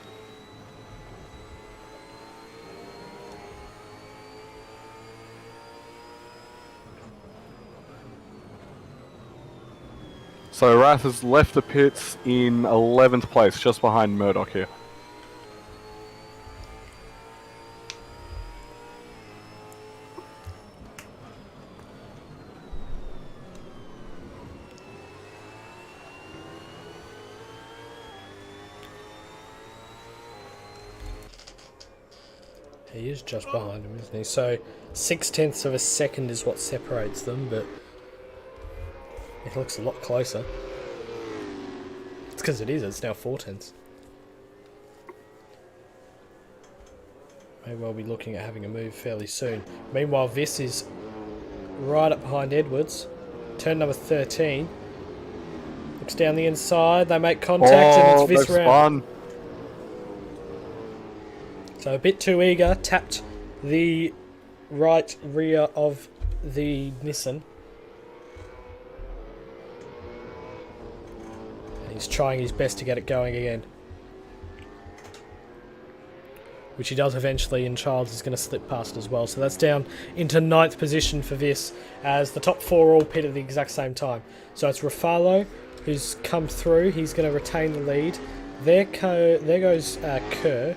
So Wrath has left the pits in 11th place, just behind Murdock here. He is just behind him, isn't he? So 0.6 of a second is what separates them, but it looks a lot closer. It's because it is. It's now 0.4. May well be looking at having a move fairly soon. Meanwhile, Viss is right up behind Edwards. Turn number 13. Looks down the inside. They make contact, and it's Viss round. So a bit too eager, tapped the right rear of the Nissan. And he's trying his best to get it going again. Which he does eventually, and Childs is going to slip past as well. So that's down into 9th position for this, as the top 4 all pit at the exact same time. So it's Rafalo who's come through. He's going to retain the lead. There goes Kerr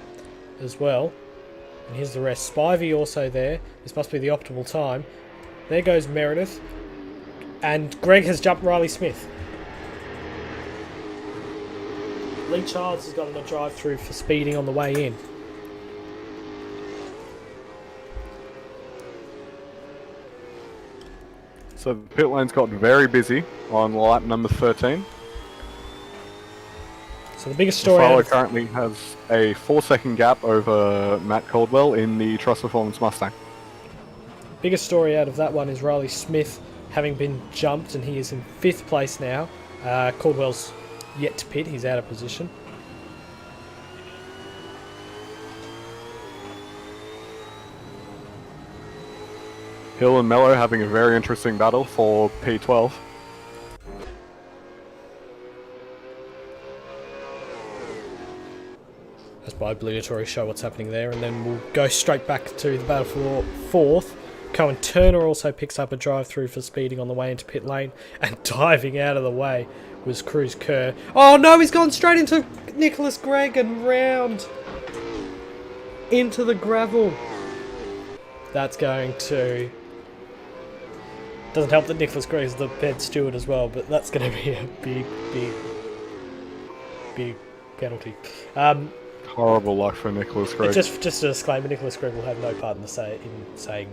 as well, and here's the rest. Spivey also there. This must be the optimal time. There goes Meredith, and Greg has jumped Riley Smith. Lee Childs has gotten a drive through for speeding on the way in. So the pit lane's got very busy on lap number 13. So the biggest story... Fowler currently has a 4-second gap over Matt Caldwell in the Trust Performance Mustang. Biggest story out of that one is Riley Smith having been jumped, and he is in 5th place now. Caldwell's yet to pit. He's out of position. Hill and Mello having a very interesting battle for P12. That's by obligatory show what's happening there, and then we'll go straight back to the battle for 4th. Cohen Turner also picks up a drive through for speeding on the way into pit lane, and diving out of the way was Cruz Kerr. Oh no, he's gone straight into Nicholas Gregg and round into the gravel. That's going to... Doesn't help that Nicholas Gregg is the head steward as well, but that's going to be a big penalty. Horrible luck for Nicholas Gregg. Just a disclaimer, Nicholas Gregg will have no part in saying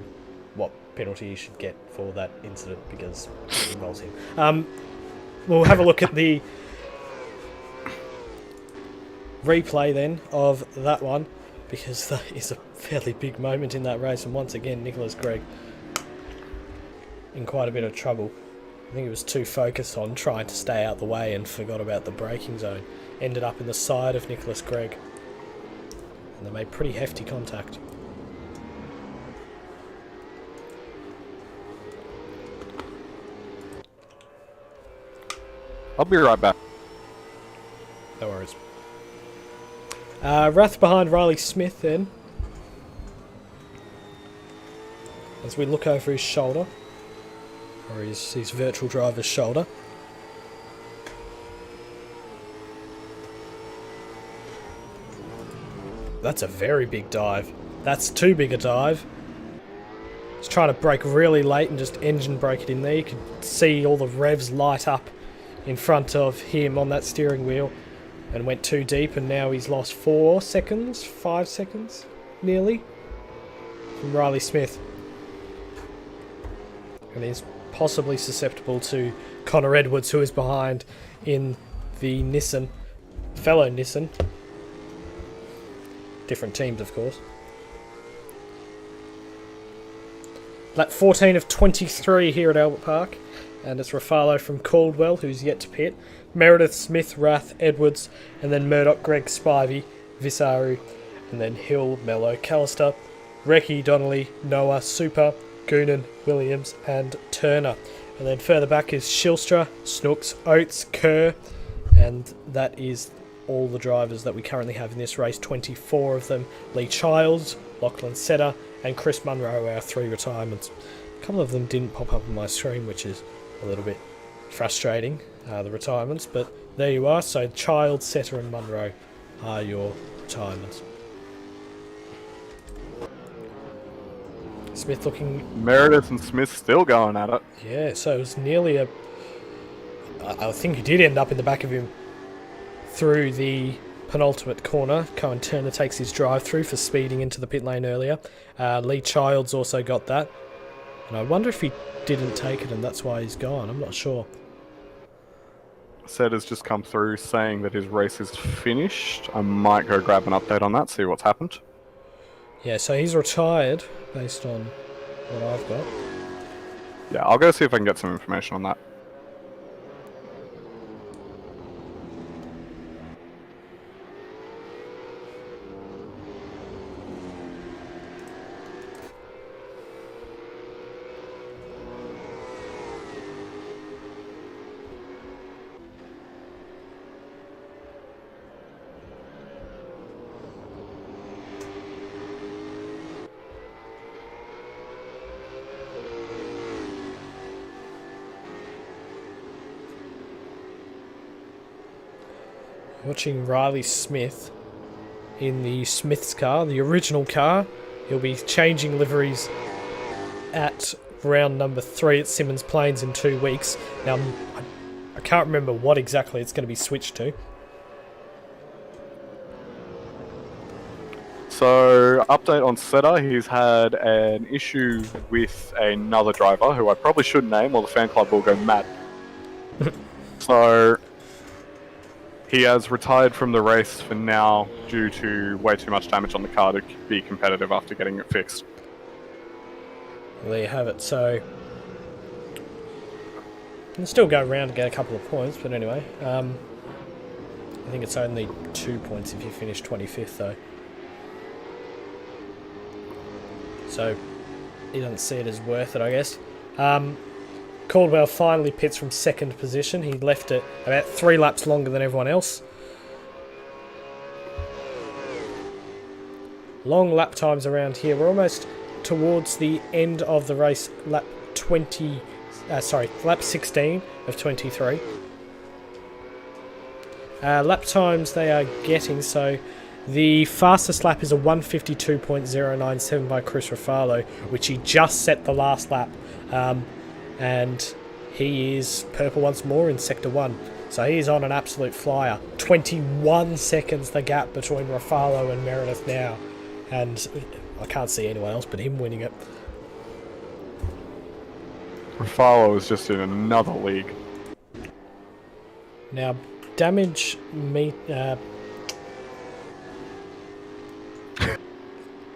what penalty he should get for that incident, because it involves him. We'll have a look at the replay then of that one, because that is a fairly big moment in that race, and once again Nicholas Gregg in quite a bit of trouble. I think he was too focused on trying to stay out the way and forgot about the braking zone. Ended up in the side of Nicholas Gregg, and they made pretty hefty contact. I'll be right back. No worries. Rath behind Riley Smith then, as we look over his shoulder, or his virtual driver's shoulder. That's a very big dive. That's too big a dive. He's trying to brake really late and just engine brake it in there. You could see all the revs light up in front of him on that steering wheel, and went too deep, and now he's lost 5 seconds, nearly, from Riley Smith. And he's possibly susceptible to Connor Edwards, who is behind in the Nissan, fellow Nissan. Different teams, of course. Lap 14 of 23 here at Albert Park, and it's Rafalo from Caldwell, who's yet to pit. Meredith, Smith, Rath, Edwards, and then Murdock, Gregg, Spivey, Visaru, and then Hill, Mello, Callister, Recce, Donnelly, Noah, Super, Goonan, Williams, and Turner. And then further back is Shilstra, Snooks, Oates, Kerr, and that is all the drivers that we currently have in this race. 24 of them. Lee Childs, Lachlan Setter, and Chris Munro, our 3 retirements. A couple of them didn't pop up on my screen, which is a little bit frustrating, the retirements, but there you are. So Childs, Setter, and Munro are your retirements. Smith looking... Meredith and Smith still going at it. Yeah, so it was nearly a... I think he did end up in the back of him through the penultimate corner. Cohen Turner takes his drive through for speeding into the pit lane earlier. Lee Childs also got that. And I wonder if he didn't take it and that's why he's gone. I'm not sure. Sed has just come through saying that his race is finished. I might go grab an update on that, see what's happened. Yeah, so he's retired based on what I've got. Yeah, I'll go see if I can get some information on that. Watching Riley Smith in the Smith's car, the original car. He'll be changing liveries at round number 3 at Simmons Plains in 2 weeks. Now, I can't remember what exactly it's going to be switched to. So, update on Seta, he's had an issue with another driver, who I probably should name, or the fan club will go mad. So, he has retired from the race for now due to way too much damage on the car to be competitive after getting it fixed. Well, there you have it. So, you can still go around and get a couple of points, but anyway. I think it's only 2 points if you finish 25th, though. So, he doesn't see it as worth it, I guess. Caldwell finally pits from 2nd position. He left it about 3 laps longer than everyone else. Long lap times around here. We're almost towards the end of the race. Lap 16 of 23. Lap times they are getting, so the fastest lap is a 152.097 by Chris Rafalo, which he just set the last lap. And he is purple once more in Sector 1. So he is on an absolute flyer. 21 seconds the gap between Rafalo and Meredith now. And I can't see anyone else but him winning it. Rafalo is just in another league. Now, damage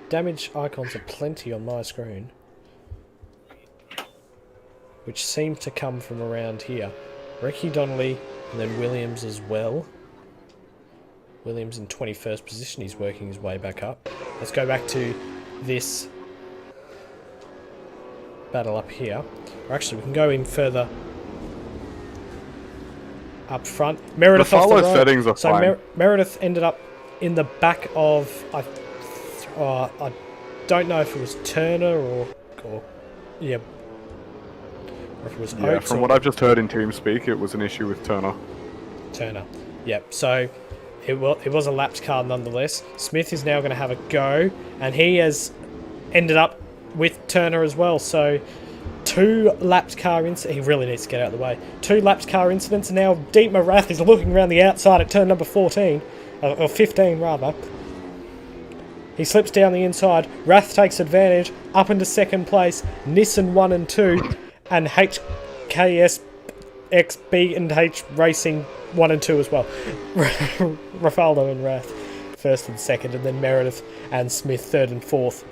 damage icons are plenty on my screen, which seem to come from around here. Ricky Donnelly and then Williams as well. Williams in 21st position, he's working his way back up. Let's go back to this battle up here. Or actually, we can go in further up front. Meredith The off the follow road. settings are So fine. Meredith ended up in the back of... I don't know if it was Turner or yeah. Or if it was Yeah, Oates from or what I've just heard in TeamSpeak, it was an issue with Turner. Turner. Yep, so it was a lapped car nonetheless. Smith is now going to have a go, and he has ended up with Turner as well. So 2 lapped car incidents. He really needs to get out of the way. 2 lapped car incidents, and now Dietmar Rath is looking around the outside at turn number 14, or 15 rather. He slips down the inside. Rath takes advantage, up into 2nd place. Nissan 1 and 2, and HKS XB and H Racing 1 and 2 as well. Rafaldo and Rath 1st and 2nd, and then Meredith and Smith 3rd and 4th.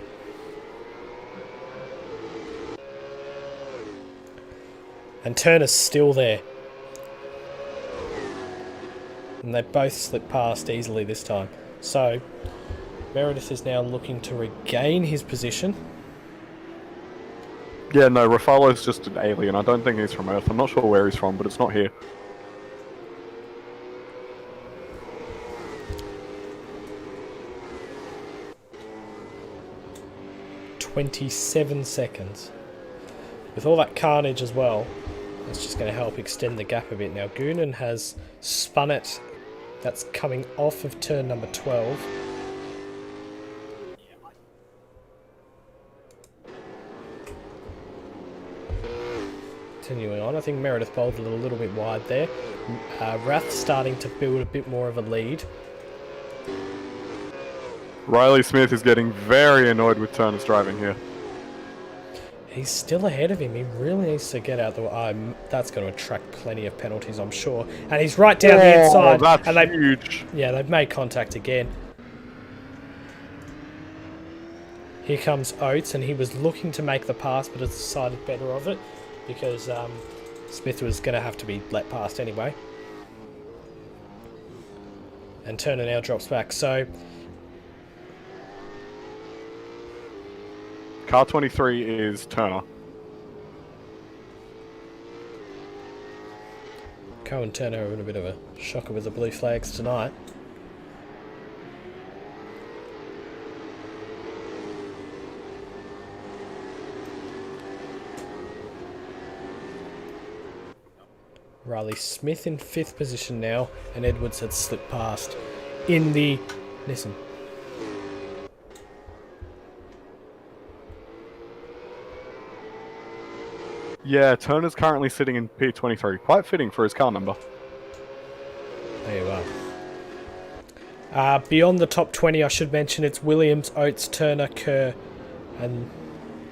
And Turner's still there. And they both slip past easily this time. So Meredith is now looking to regain his position. Yeah, no, Rafalo's just an alien. I don't think he's from Earth. I'm not sure where he's from, but it's not here. "27 seconds. With all that carnage as well, that's just going to help extend the gap a bit. Now, Goonan has spun it. That's coming off of turn number 12. Continuing on, I think Meredith bowled a little bit wide there. Rath starting to build a bit more of a lead. Riley Smith is getting very annoyed with Turner's driving here. He's still ahead of him. He really needs to get out the way. That's going to attract plenty of penalties, I'm sure. And he's right down the inside. That's and huge. Yeah, they've made contact again. Here comes Oates, and he was looking to make the pass, but has decided better of it because Smith was going to have to be let past anyway. And Turner now drops back. So Car 23 is Turner. Coe and Turner are in a bit of a shocker with the blue flags tonight. Riley Smith in 5th position now, and Edwards had slipped past in the... Listen. Yeah, Turner's currently sitting in P23. Quite fitting for his car number. There you are. Beyond the top 20, I should mention it's Williams, Oates, Turner, Kerr, and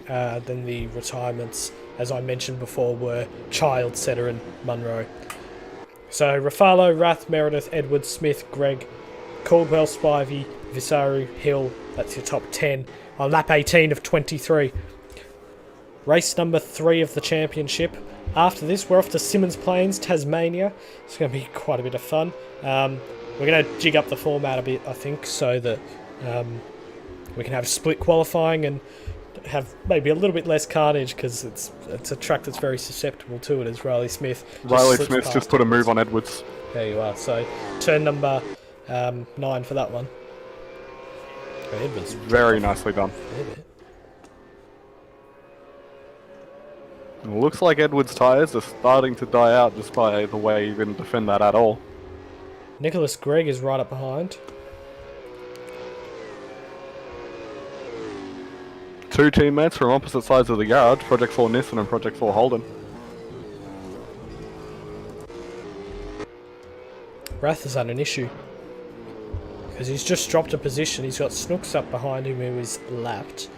then the retirements, as I mentioned before, were Child, Setter, and Munro. So Rafalo, Rath, Meredith, Edwards, Smith, Gregg, Caldwell, Spivey, Visaru, Hill. That's your top 10 on lap 18 of 23. Race number 3 of the championship. After this, we're off to Simmons Plains, Tasmania. It's going to be quite a bit of fun. We're going to jig up the format a bit, I think, so that we can have split qualifying and have maybe a little bit less carnage, because it's a track that's very susceptible to it, as Riley Smith. Riley Smith just put a move on Edwards. There you are. So turn number 9 for that one. Oh, Edwards. Very nicely done. It looks like Edwards' tyres are starting to die out just by the way he didn't defend that at all. Nicholas Gregg is right up behind. Two teammates from opposite sides of the garage, Project 4 Nissan and Project 4 Holden. Rath has had an issue, because he's just dropped a position. He's got Snooks up behind him, who is lapped.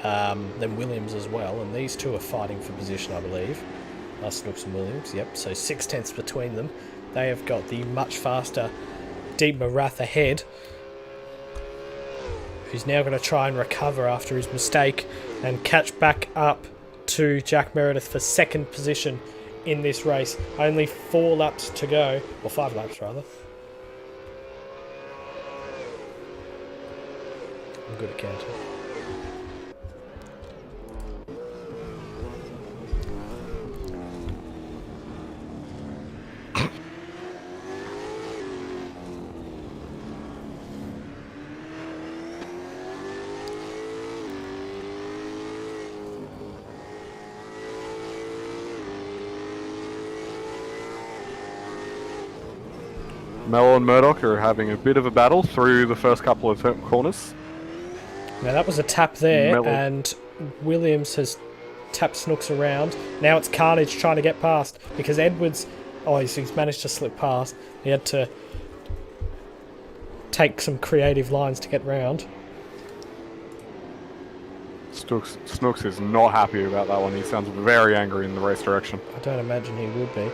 Then Williams as well, and these two are fighting for position, I believe. Snooks and Williams, yep, so 6/10 between them. They have got the much faster Dietmar Rath ahead, who's now going to try and recover after his mistake and catch back up to Jack Meredith for 2nd position in this race. Only 4 laps to go, or 5 laps rather. I'm good at counting. Mello and Murdock are having a bit of a battle through the first couple of corners. Now that was a tap there, Mello. and Williams has tapped Snooks around. Now it's carnage trying to get past, because Edwards, he's managed to slip past. He had to take some creative lines to get round. Snooks is not happy about that one. He sounds very angry in the race direction. I don't imagine he would be.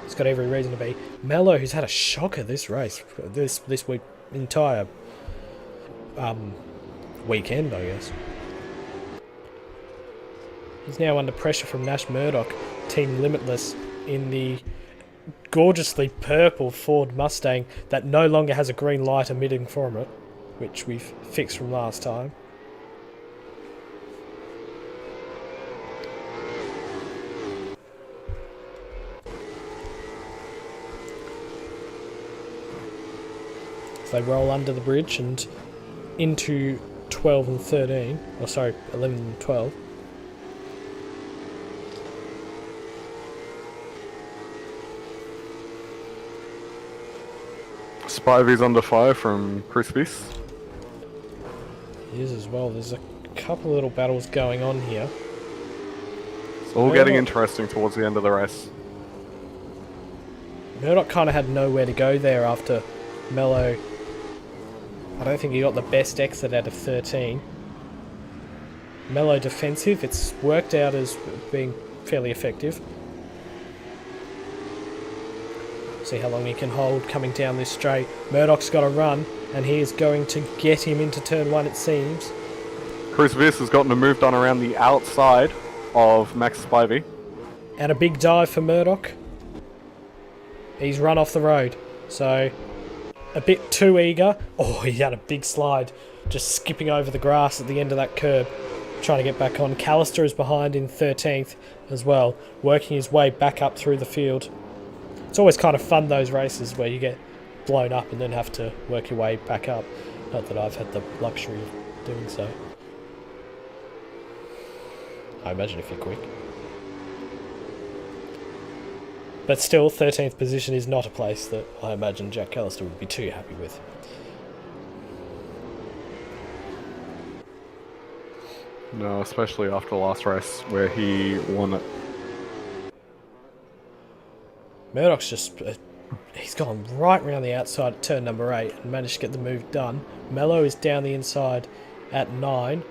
He's got every reason to be. Mello, who's had a shocker this race, this week, entire weekend, I guess. He's now under pressure from Nash Murdock, Team Limitless, in the gorgeously purple Ford Mustang that no longer has a green light emitting from it, which we've fixed from last time. They roll under the bridge and into 12 and 13. Or sorry, 11 and 12. Spivey's under fire from Crispies. He is as well. There's a couple of little battles going on here. It's all getting interesting towards the end of the race. Murdock kind of had nowhere to go there after Mello I don't think he got the best exit out of 13. Mellow defensive. It's worked out as being fairly effective. See how long he can hold coming down this straight. Murdock's got a run, and he is going to get him into turn 1, it seems. Chris Viss has gotten a move done around the outside of Max Spivey. And a big dive for Murdock. He's run off the road, so a bit too eager. Oh, he had a big slide, just skipping over the grass at the end of that curb, trying to get back on. Callister is behind in 13th as well, working his way back up through the field. It's always kind of fun, those races where you get blown up and then have to work your way back up. Not that I've had the luxury of doing so. I imagine if you're quick. But still, 13th position is not a place that I imagine Jack Callister would be too happy with. No, especially after the last race where he won it. Murdock's just... he's gone right round the outside at turn number 8 and managed to get the move done. Mello is down the inside at 9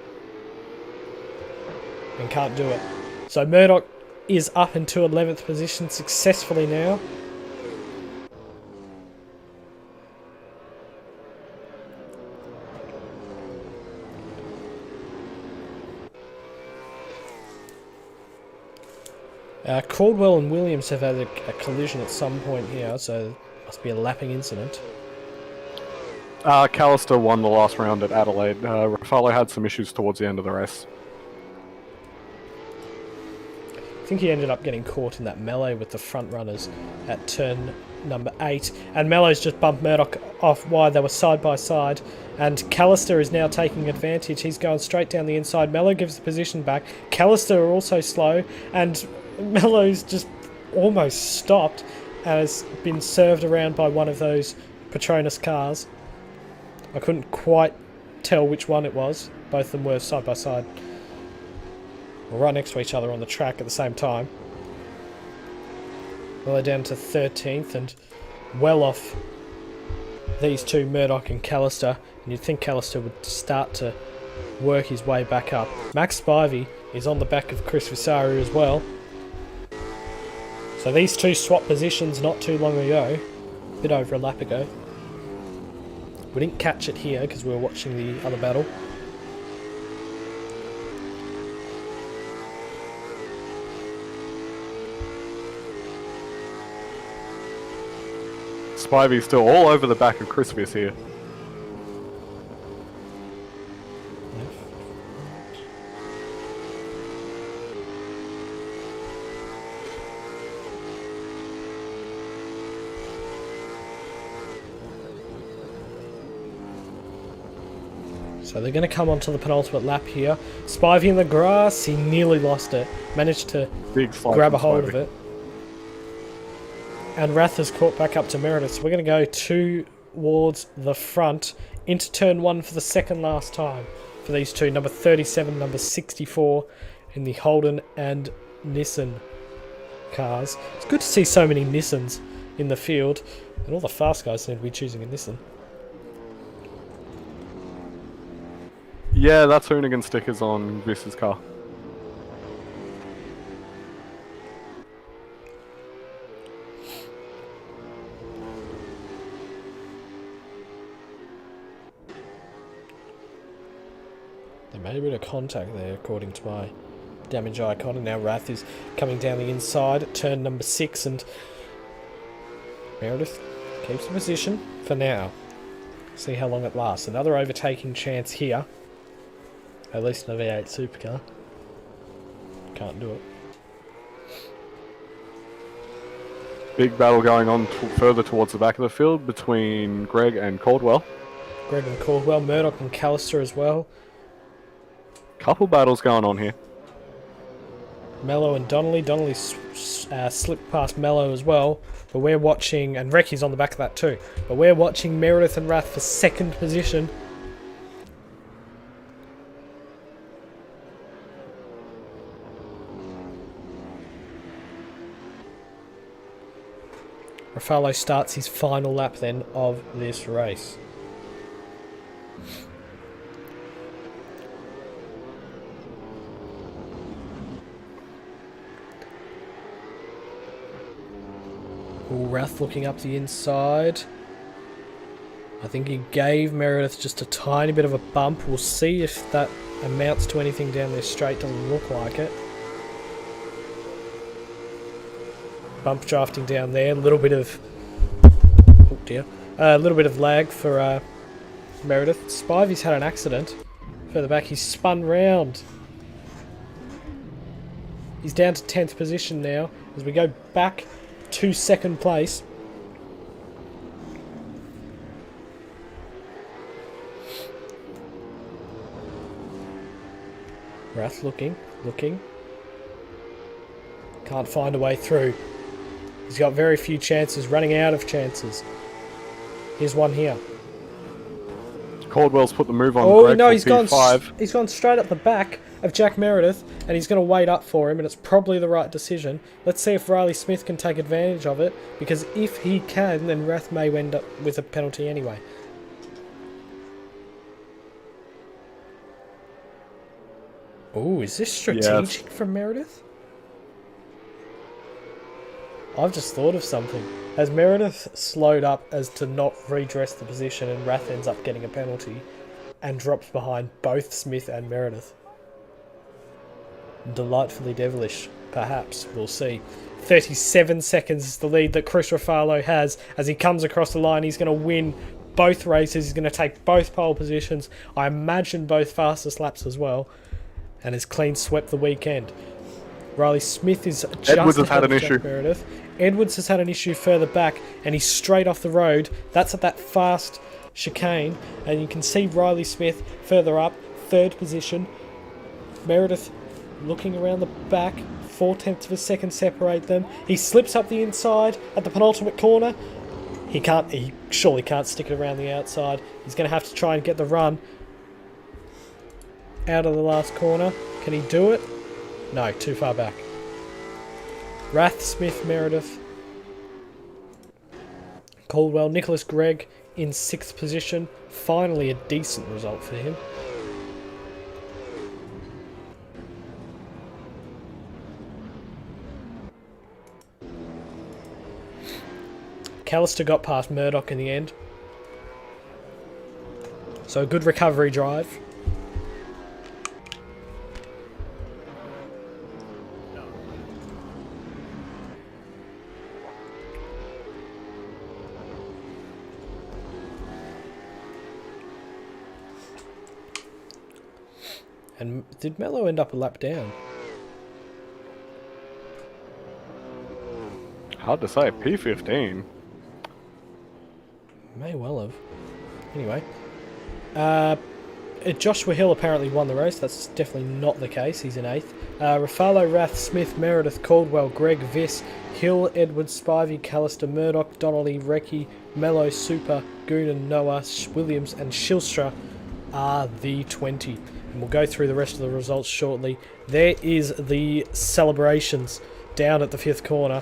and can't do it. So Murdock is up into 11th position successfully now. Caldwell and Williams have had a collision at some point here, so must be a lapping incident. Callister won the last round at Adelaide. Raffaello had some issues towards the end of the race. I think he ended up getting caught in that melee with the front runners at turn number 8. And Mello's just bumped Murdock off wide. They were side by side. And Callister is now taking advantage. He's going straight down the inside. Mello gives the position back. Callister are also slow. And Mello's just almost stopped and has been served around by one of those Petronas cars. I couldn't quite tell which one it was. Both of them were side by side. Right next to each other on the track at the same time. Well, they're down to 13th and well off these two, Murdock and Callister. And you'd think Callister would start to work his way back up. Max Spivey is on the back of Chris Visaru as well. So these two swapped positions not too long ago. A bit over a lap ago. We didn't catch it here because we were watching the other battle. Spivey's still all over the back of Chris Viss here. So they're going to come onto the penultimate lap here. Spivey in the grass, he nearly lost it. Managed to grab a hold of it. And Rath has caught back up to Meredith. So we're going to go towards the front into turn 1 for the second last time for these two. Number 37, number 64 in the Holden and Nissan cars. It's good to see so many Nissans in the field. And all the fast guys seem to be choosing a Nissan. Yeah, that's Hoonigan stickers on Viss's car. They made a bit of contact there, according to my damage icon. And now Rath is coming down the inside at turn number 6. And Meredith keeps the position for now. See how long it lasts. Another overtaking chance here. At least in a V8 supercar. Can't do it. Big battle going on further towards the back of the field between Greg and Caldwell. Greg and Caldwell, Murdock and Callister as well. Couple battles going on here. Mello and Donnelly. Donnelly slipped past Mello as well. But we're watching, and Recky's on the back of that too. But we're watching Meredith and Rath for second position. Raffaello starts his final lap then of this race. Ooh, Rath looking up the inside. I think he gave Meredith just a tiny bit of a bump. We'll see if that amounts to anything down this straight. Doesn't look like it. Bump drafting down there. A little bit of... oh dear. A little bit of lag for Meredith. Spivey's had an accident. Further back, he's spun round. He's down to 10th position now as we go back to 2nd place. Rath looking. Can't find a way through. He's got very few chances, running out of chances. Here's one here. Caldwell's put the move on. Oh Greg no, for he's gone straight up the back of Jack Meredith, and he's going to wait up for him, and it's probably the right decision. Let's see if Riley Smith can take advantage of it, because if he can, then Rath may end up with a penalty anyway. Oh, is this strategic from Meredith? I've just thought of something. Has Meredith slowed up as to not redress the position, and Rath ends up getting a penalty and drops behind both Smith and Meredith? Delightfully devilish, perhaps. We'll see. 37 seconds is the lead that Chris Ruffalo has. As he comes across the line, he's going to win both races. He's going to take both pole positions. I imagine both fastest laps as well. And has clean swept the weekend. Riley Smith is just Edwards has ahead had an of Jack issue. Meredith. Edwards has had an issue further back, and he's straight off the road. That's at that fast chicane, and you can see Riley Smith further up, 3rd position. Meredith looking around the back, 4/10 of a second separate them. He slips up the inside at the penultimate corner. He surely can't stick it around the outside. He's going to have to try and get the run out of the last corner. Can he do it? No, too far back. Rath, Smith, Meredith, Caldwell, Nicholas Gregg in 6th position. Finally a decent result for him. Callister got past Murdock in the end. So a good recovery drive. And did Mello end up a lap down? Hard to say. P15. May well have. Anyway. Joshua Hill apparently won the race. That's definitely not the case. He's in 8th. Ruffalo, Rath, Smith, Meredith, Caldwell, Gregg, Viss, Hill, Edwards, Spivey, Callister, Murdock, Donnelly, Recce, Mello, Super, Goonan, Noah, Williams and Shilstra are the 20. And we'll go through the rest of the results shortly. There is the celebrations down at the 5th corner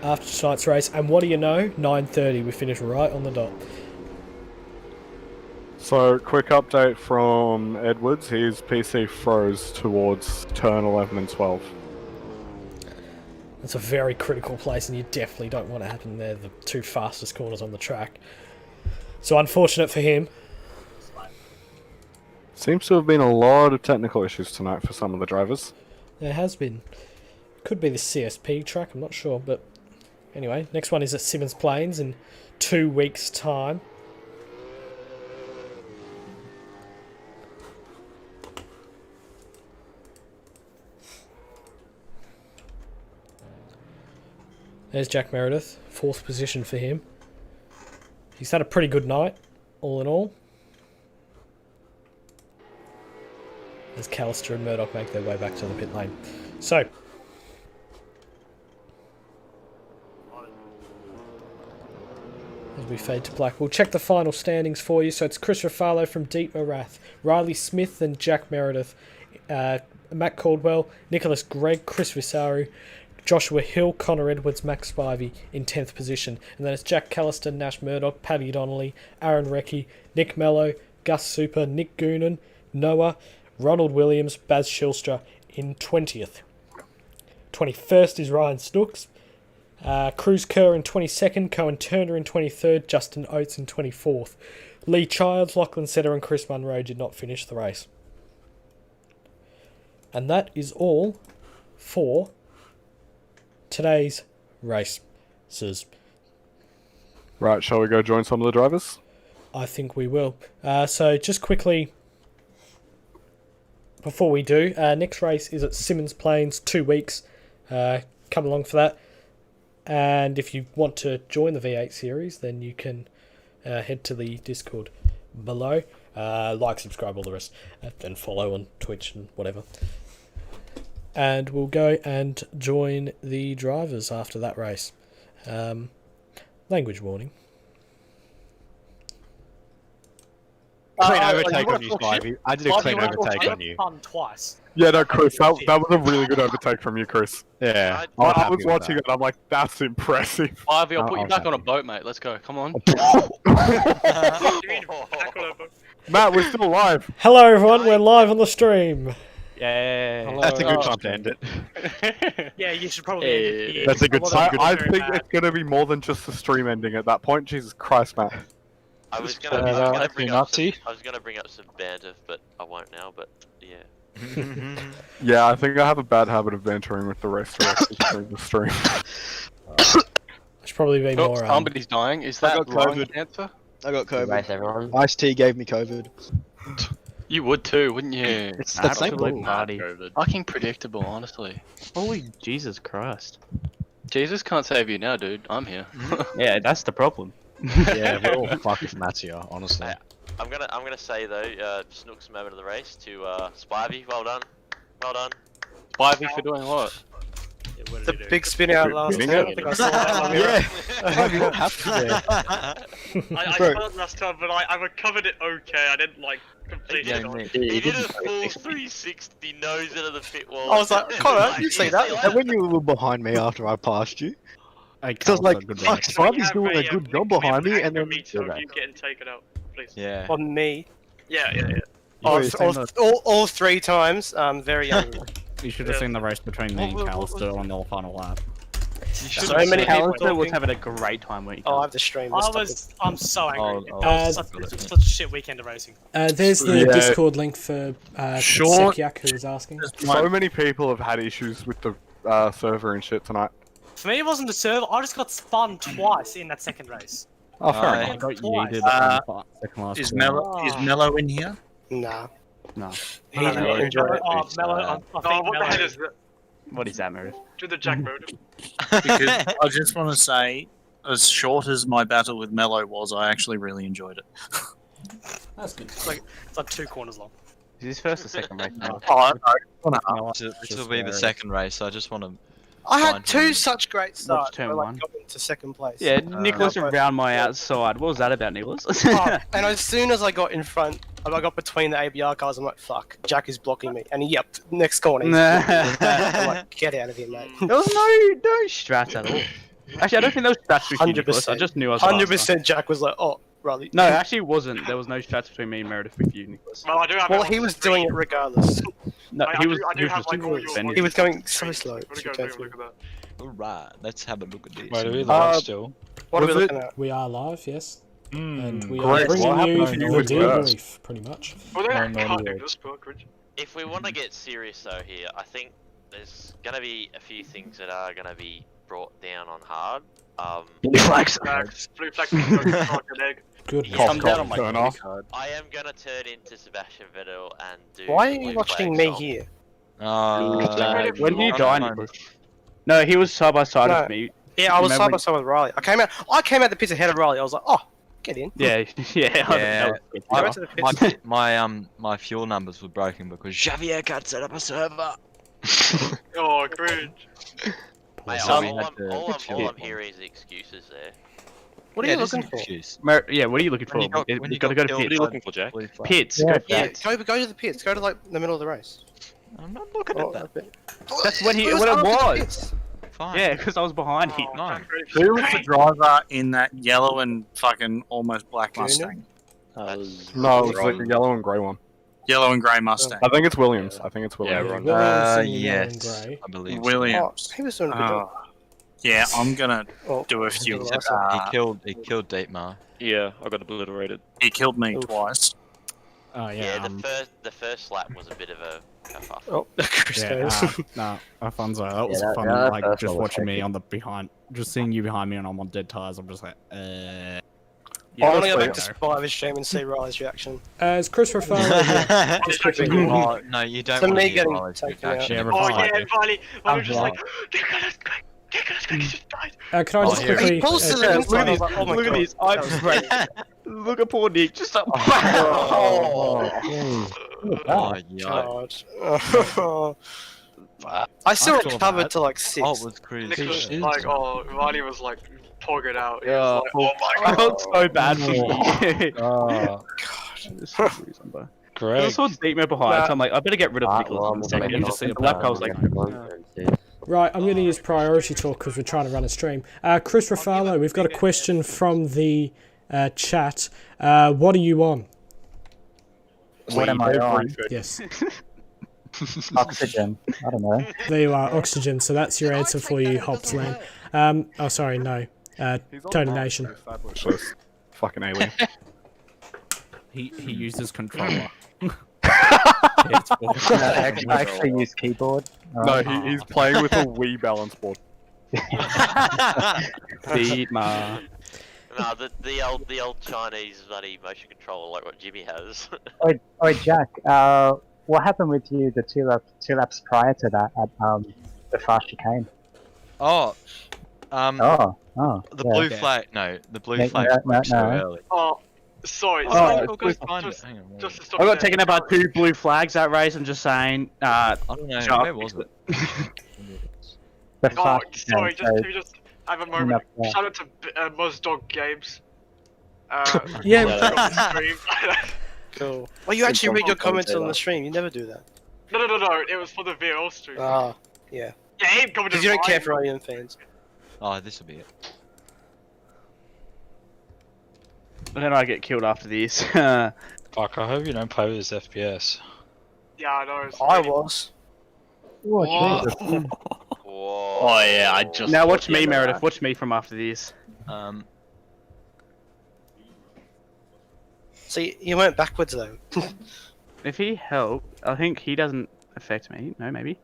after tonight's race. And what do you know? 9:30. We finished right on the dot. So, quick update from Edwards. His PC froze towards turn 11 and 12. That's a very critical place, and you definitely don't want to happen there. The 2 fastest corners on the track. So unfortunate for him. Seems to have been a lot of technical issues tonight for some of the drivers. There has been. Could be the CSP track, I'm not sure. But anyway, next one is at Simmons Plains in 2 weeks' time. There's Jack Meredith, 4th position for him. He's had a pretty good night, all in all. As Callister and Murdock make their way back to the pit lane. So, as we fade to black, we'll check the final standings for you. So it's Chris Ruffalo from Dietmar Rath, Riley Smith and Jack Meredith, Matt Caldwell, Nicholas Gregg, Chris Visaru, Joshua Hill, Connor Edwards, Max Spivey in 10th position. And then it's Jack Callister, Nash Murdock, Paddy Donnelly, Aaron Recchi, Nick Mello, Gus Super, Nick Goonan, Noah, Ronald Williams, Baz Shilstra in 20th. 21st is Ryan Snooks. Cruz Kerr in 22nd, Cohen Turner in 23rd, Justin Oates in 24th. Lee Childs, Lachlan Setter and Chris Munro did not finish the race. And that is all for today's races. Right, shall we go join some of the drivers? I think we will. So just quickly, before we do, next race is at Simmons Plains, 2 weeks. Come along for that. And if you want to join the V8 series, then you can head to the Discord below. Like, subscribe, all the rest. And follow on Twitch and whatever. And we'll go and join the drivers after that race. Language warning. Clean overtake on you, Spivey. I did a clean overtake on you. Twice. Yeah, no, Chris, that was a really good overtake from you, Chris. Yeah. I was watching it, I'm like, that's impressive. Ivy, I'll put you back on a boat, mate. Let's go. Come on. Matt, we're still alive. Hello everyone, we're live on the stream. Yeah. That's a good time to end it. Yeah, you should probably. end it here. That's a good time. I think it's going to be more than just the stream ending at that point. Jesus Christ, Matt. I was gonna bring up some banter, but I won't now. But yeah. Yeah, I think I have a bad habit of bantering with the rest of us during the stream. I should probably be more. Somebody's dying. Is I that got COVID. the answer? I got COVID. Race everyone. Ice tea gave me COVID. You would too, wouldn't you? It's the same Absolute thing. party. Fucking predictable, honestly. Holy Jesus Christ. Jesus can't save you now, dude. I'm here. Yeah, that's the problem. Yeah, we're all fucked with Matt's here, honestly. I'm gonna say though, Snooks moment of the race to Spivey. Well done. Spivey for doing what? The big spin out last Winning time. it? I think I saw that on Yeah. mirror. You don't have to there. I Bro. felt last time, but I recovered it okay. I didn't like completely. Yeah, dodge. mate. He did a full 360 nose into the pit wall. I was like, Connor, you see that? And when you were behind me after I passed you, because I was like, fuck, Spivey's doing a good job behind me, and then you getting taken out, please. Yeah. On me. Yeah. Oh, All 3 times. Very angry. You should have seen the race between me and Callister on the final lap. So many people Callister was talking. having a great time, weren't you? Oh, I have to stream this. I'm so angry. Oh, That was such a shit weekend of racing. There's the Yeah. Discord link for Sekiak, who was asking. So many people have had issues with the server and shit tonight. For me, it wasn't the server. I just got spun twice in that second race. Oh, fair I enough. got Twice. yeeted on the second last Is corner. Mello in here? Nah. No. He enjoyed it. Oh, Mello. I think what the Mello. hell is that? What is that, Meredith? Do the Jack mode. Because I just want to say, as short as my battle with Mello was, I actually really enjoyed it. That's good. It's like 2 corners long. Is this first or second race now? Oh, no. This will be the second race, so I just want to... I Fine. had 2 such great starts. turn Where, one? got into second place. Yeah, Nicholas around my outside. What was that about, Nicholas? Oh, and as soon as I got in front, I got between the ABR cars. I'm like, fuck, Jack is blocking me. And yep, next corner. I'm like, get out of here, mate. There was no strats at all. Actually, I don't think there was strats between 100%. Nicholas. I just knew I was faster. 100% Jack was like, oh, Riley. No, actually it wasn't. There was no strats between me and Meredith with you, Nicholas. Well, I do have. Well, he was doing it regardless. No, I he was have like all your. He was going so slow. Alright, let's have a look at this. Wait, are we live still? What are we Was looking at? We are live, yes. And we great. are bringing What you happened to you the with Burst? debrief, pretty much. If we want to get serious though here, I think there's gonna be a few things that are gonna be brought down on hard. Blue flags. Blue flags. Good. Yeah. Come down on my Turn off. card. I am gonna turn into Sebastian Vettel and do. Why are blue you watching flags me on. here? When did you die, Nicholas? No, he was side by side No. with me. Yeah, I was Remember side by side with Riley. I came out the pits ahead of Riley. I was like, oh, get in. Yeah, yeah. I went to the pits. My fuel numbers were broken because Xavier can't set up a server. Oh, cringe. Mate, So all we had to- all I'm hearing is excuses there. What are you looking for? Yeah, what are you looking for? We've got to go to What are you pits. looking for, Jack? Pits, Yeah, go pits. go to the pits. Go to like the middle of the race. I'm not looking at that. That's when Who's when it up in the was. pits? fine. Yeah, because I was behind him. No. Who was the driver in that yellow and fucking almost black Mustang? No, it was like the yellow and grey one. Yellow and grey Mustang. I think it's Williams. I think it's Williams. Williams in yellow and Yes, grey. I believe so. Williams. He was doing a good job. Yeah, I'm gonna do a he few. was He killed Deepmar. Yeah, I got obliterated. He killed me twice. Oh Yeah, yeah. the first lap was a bit of a kerfuffle. Oh, Chris Yeah, goes. no, Alfonso, that was that- fun. that Like first just one was watching me hectic. on the behind, just seeing you behind me, and I'm on dead tires. I'm just like, I want to go back to Honestly, Spivey's stream and see Riley's reaction. As Chris Raffaello, just quickly. Oh, no, you don't So want me to getting get taken out. Yeah, Oh Rafael. yeah, Riley was just right. like, Nicholas, quick, he just died. Can I just here quickly? He pulls to uh, the Look inside. at I was this. like, oh my Look at god. this. I'm great. Look at poor Nick. Just like. Oh, yeah. God. I still I saw recovered that. to like 6. Oh, it was crazy. Nicholas was like, oh, Riley was like, tog it out. He Yeah. was like, oh my I god. felt so bad for you. Oh, I Great. saw Deepman behind, so I'm like, I better get rid of Nicholas in a second. you just see a The lap, I was like, Right, I'm going to use priority talk because we're trying to run a stream. Chris Raffaello, we've got a question from the chat. What are you on? what am I on? Yes, Oxygen. I don't know. there you are, oxygen. So that's your answer for you, Hopsland. Oh, sorry, no. Tony Nation. Established this fucking alien. He uses controller. I actually use keyboard. No, he's playing with a Wii balance board. Deepman. No, the old Chinese bloody motion controller like what Jimmy has. Oh, Jack. What happened with you the two laps prior to that at the fast chicane? Oh, Oh, the yeah. blue flag. No, the blue No, flag no, broke so no. early. Oh, sorry. Oh, sorry. it's Goes blue- behind it. just- Hang on, Just to stop I you got there. taken about 2 blue flags that race. I'm just saying. I don't know. Sharp. Where was it? The Oh, fast sorry. chicane, Just, can we just have a moment? up there. Shout out to Muzdog Games. Yeah. got the stream. Cool. Well, you actually read your comments on the stream. You never do that. No. It was for the VRL stream. Ah, yeah. Yeah, he commented. Because you don't care mine. for Alien fans. Oh, this will be it. But then I get killed after this. Fuck, I hope you don't play with this FPS. Yeah, I know. It's I really- was. Oh, Jesus. Whoa. Oh yeah, I just. Now watch me, Meredith. Watch me from after this. So you went backwards though. If he helped, I think he doesn't affect me. No, maybe.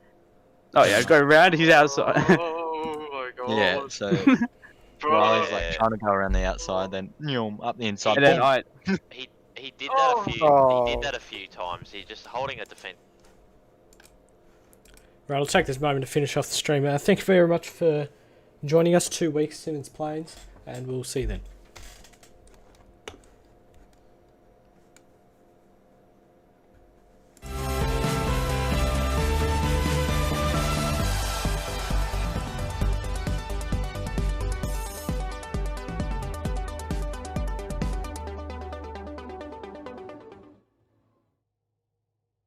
Oh yeah, go around. He's outside. Oh my god. Yeah, so Bro. Riley's like trying to go around the outside, then up the inside. And then boom. I. He did that a few. Oh. He did that a few times. He's just holding a defense. Right, I'll take this moment to finish off the stream. Thank you very much for joining us 2 weeks, Simmons Plains, and we'll see you then.